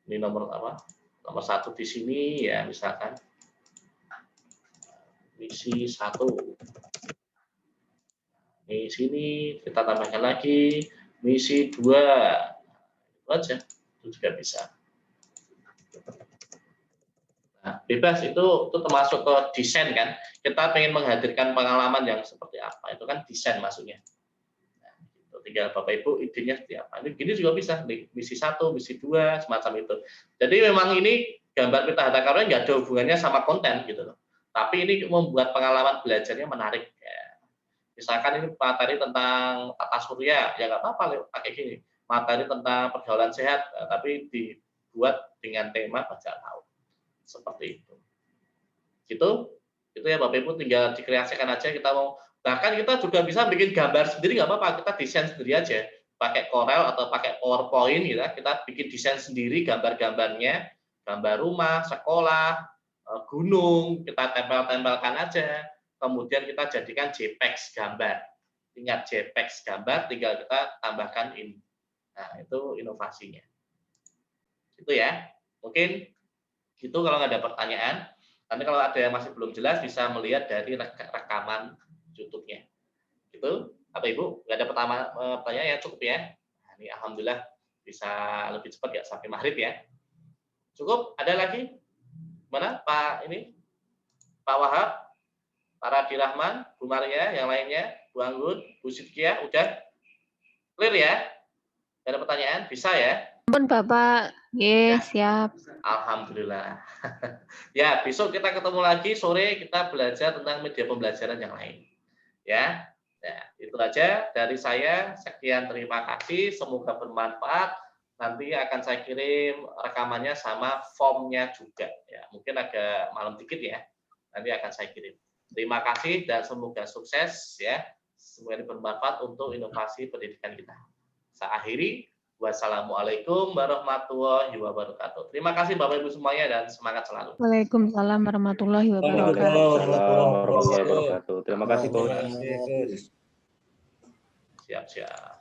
Ini nomor apa? Nomor 1 di sini ya, misalkan misi 1. Di sini kita tambahkan lagi misi 2. Itu aja. Itu juga bisa. Nah, bebas itu termasuk ke desain kan. Kita pengen menghadirkan pengalaman yang seperti apa. Itu kan desain maksudnya. Nah, gitu. tinggal Bapak Ibu idenya seperti apa. Ini juga bisa, misi 1, misi 2, semacam itu. Jadi memang ini gambar peta harta karun nggak ada hubungannya sama konten gitu loh. Tapi ini membuat pengalaman belajarnya menarik. Ya. Misalkan ini materi tentang tata surya, ya nggak apa-apa pakai gini. Materi tentang pergaulan sehat, tapi dibuat dengan tema baca laut. Seperti itu. Gitu. Itu ya Bapak Ibu, tinggal dikreasikan aja. Kita mau, bahkan kita juga bisa bikin gambar sendiri, nggak apa-apa, kita desain sendiri aja. Pakai Corel atau pakai PowerPoint gitu, kita bikin desain sendiri gambar-gambarnya, gambar rumah, sekolah, gunung, kita tempel-tempelkan aja. Kemudian kita jadikan JPEG gambar. Ingat JPEG gambar, tinggal kita tambahkan ini. Nah, itu inovasinya. Itu ya. Mungkin gitu kalau nggak ada pertanyaan. Nanti kalau ada yang masih belum jelas bisa melihat dari rekaman YouTube-nya. Gitu. Apa Ibu? Nggak ada pertanyaan ya, cukup ya. Nah, ini alhamdulillah bisa lebih cepat ya sampai maghrib ya. Cukup? Ada lagi? Mana Pak ini? Pak Wahab, Pak Radi Rahman, Bu Maria, yang lainnya, Bu Anggun, Bu Sidkia, udah clear ya? Nggak ada pertanyaan? Bisa ya? Ampun Bapak, yes, siap. Alhamdulillah. Ya, besok kita ketemu lagi sore, kita belajar tentang media pembelajaran yang lain. Ya, itu aja dari saya. Sekian, terima kasih. Semoga bermanfaat. Nanti akan saya kirim rekamannya sama formnya juga. Ya, mungkin agak malam dikit ya. Nanti akan saya kirim. Terima kasih dan semoga sukses ya. Semoga ini bermanfaat untuk inovasi pendidikan kita. Saya akhiri. Wassalamualaikum warahmatullahi wabarakatuh. Terima kasih Bapak Ibu semuanya dan semangat selalu. Waalaikumsalam warahmatullahi wabarakatuh. Waalaikumsalam warahmatullahi wabarakatuh. Terima kasih, Bos. Siap-siap.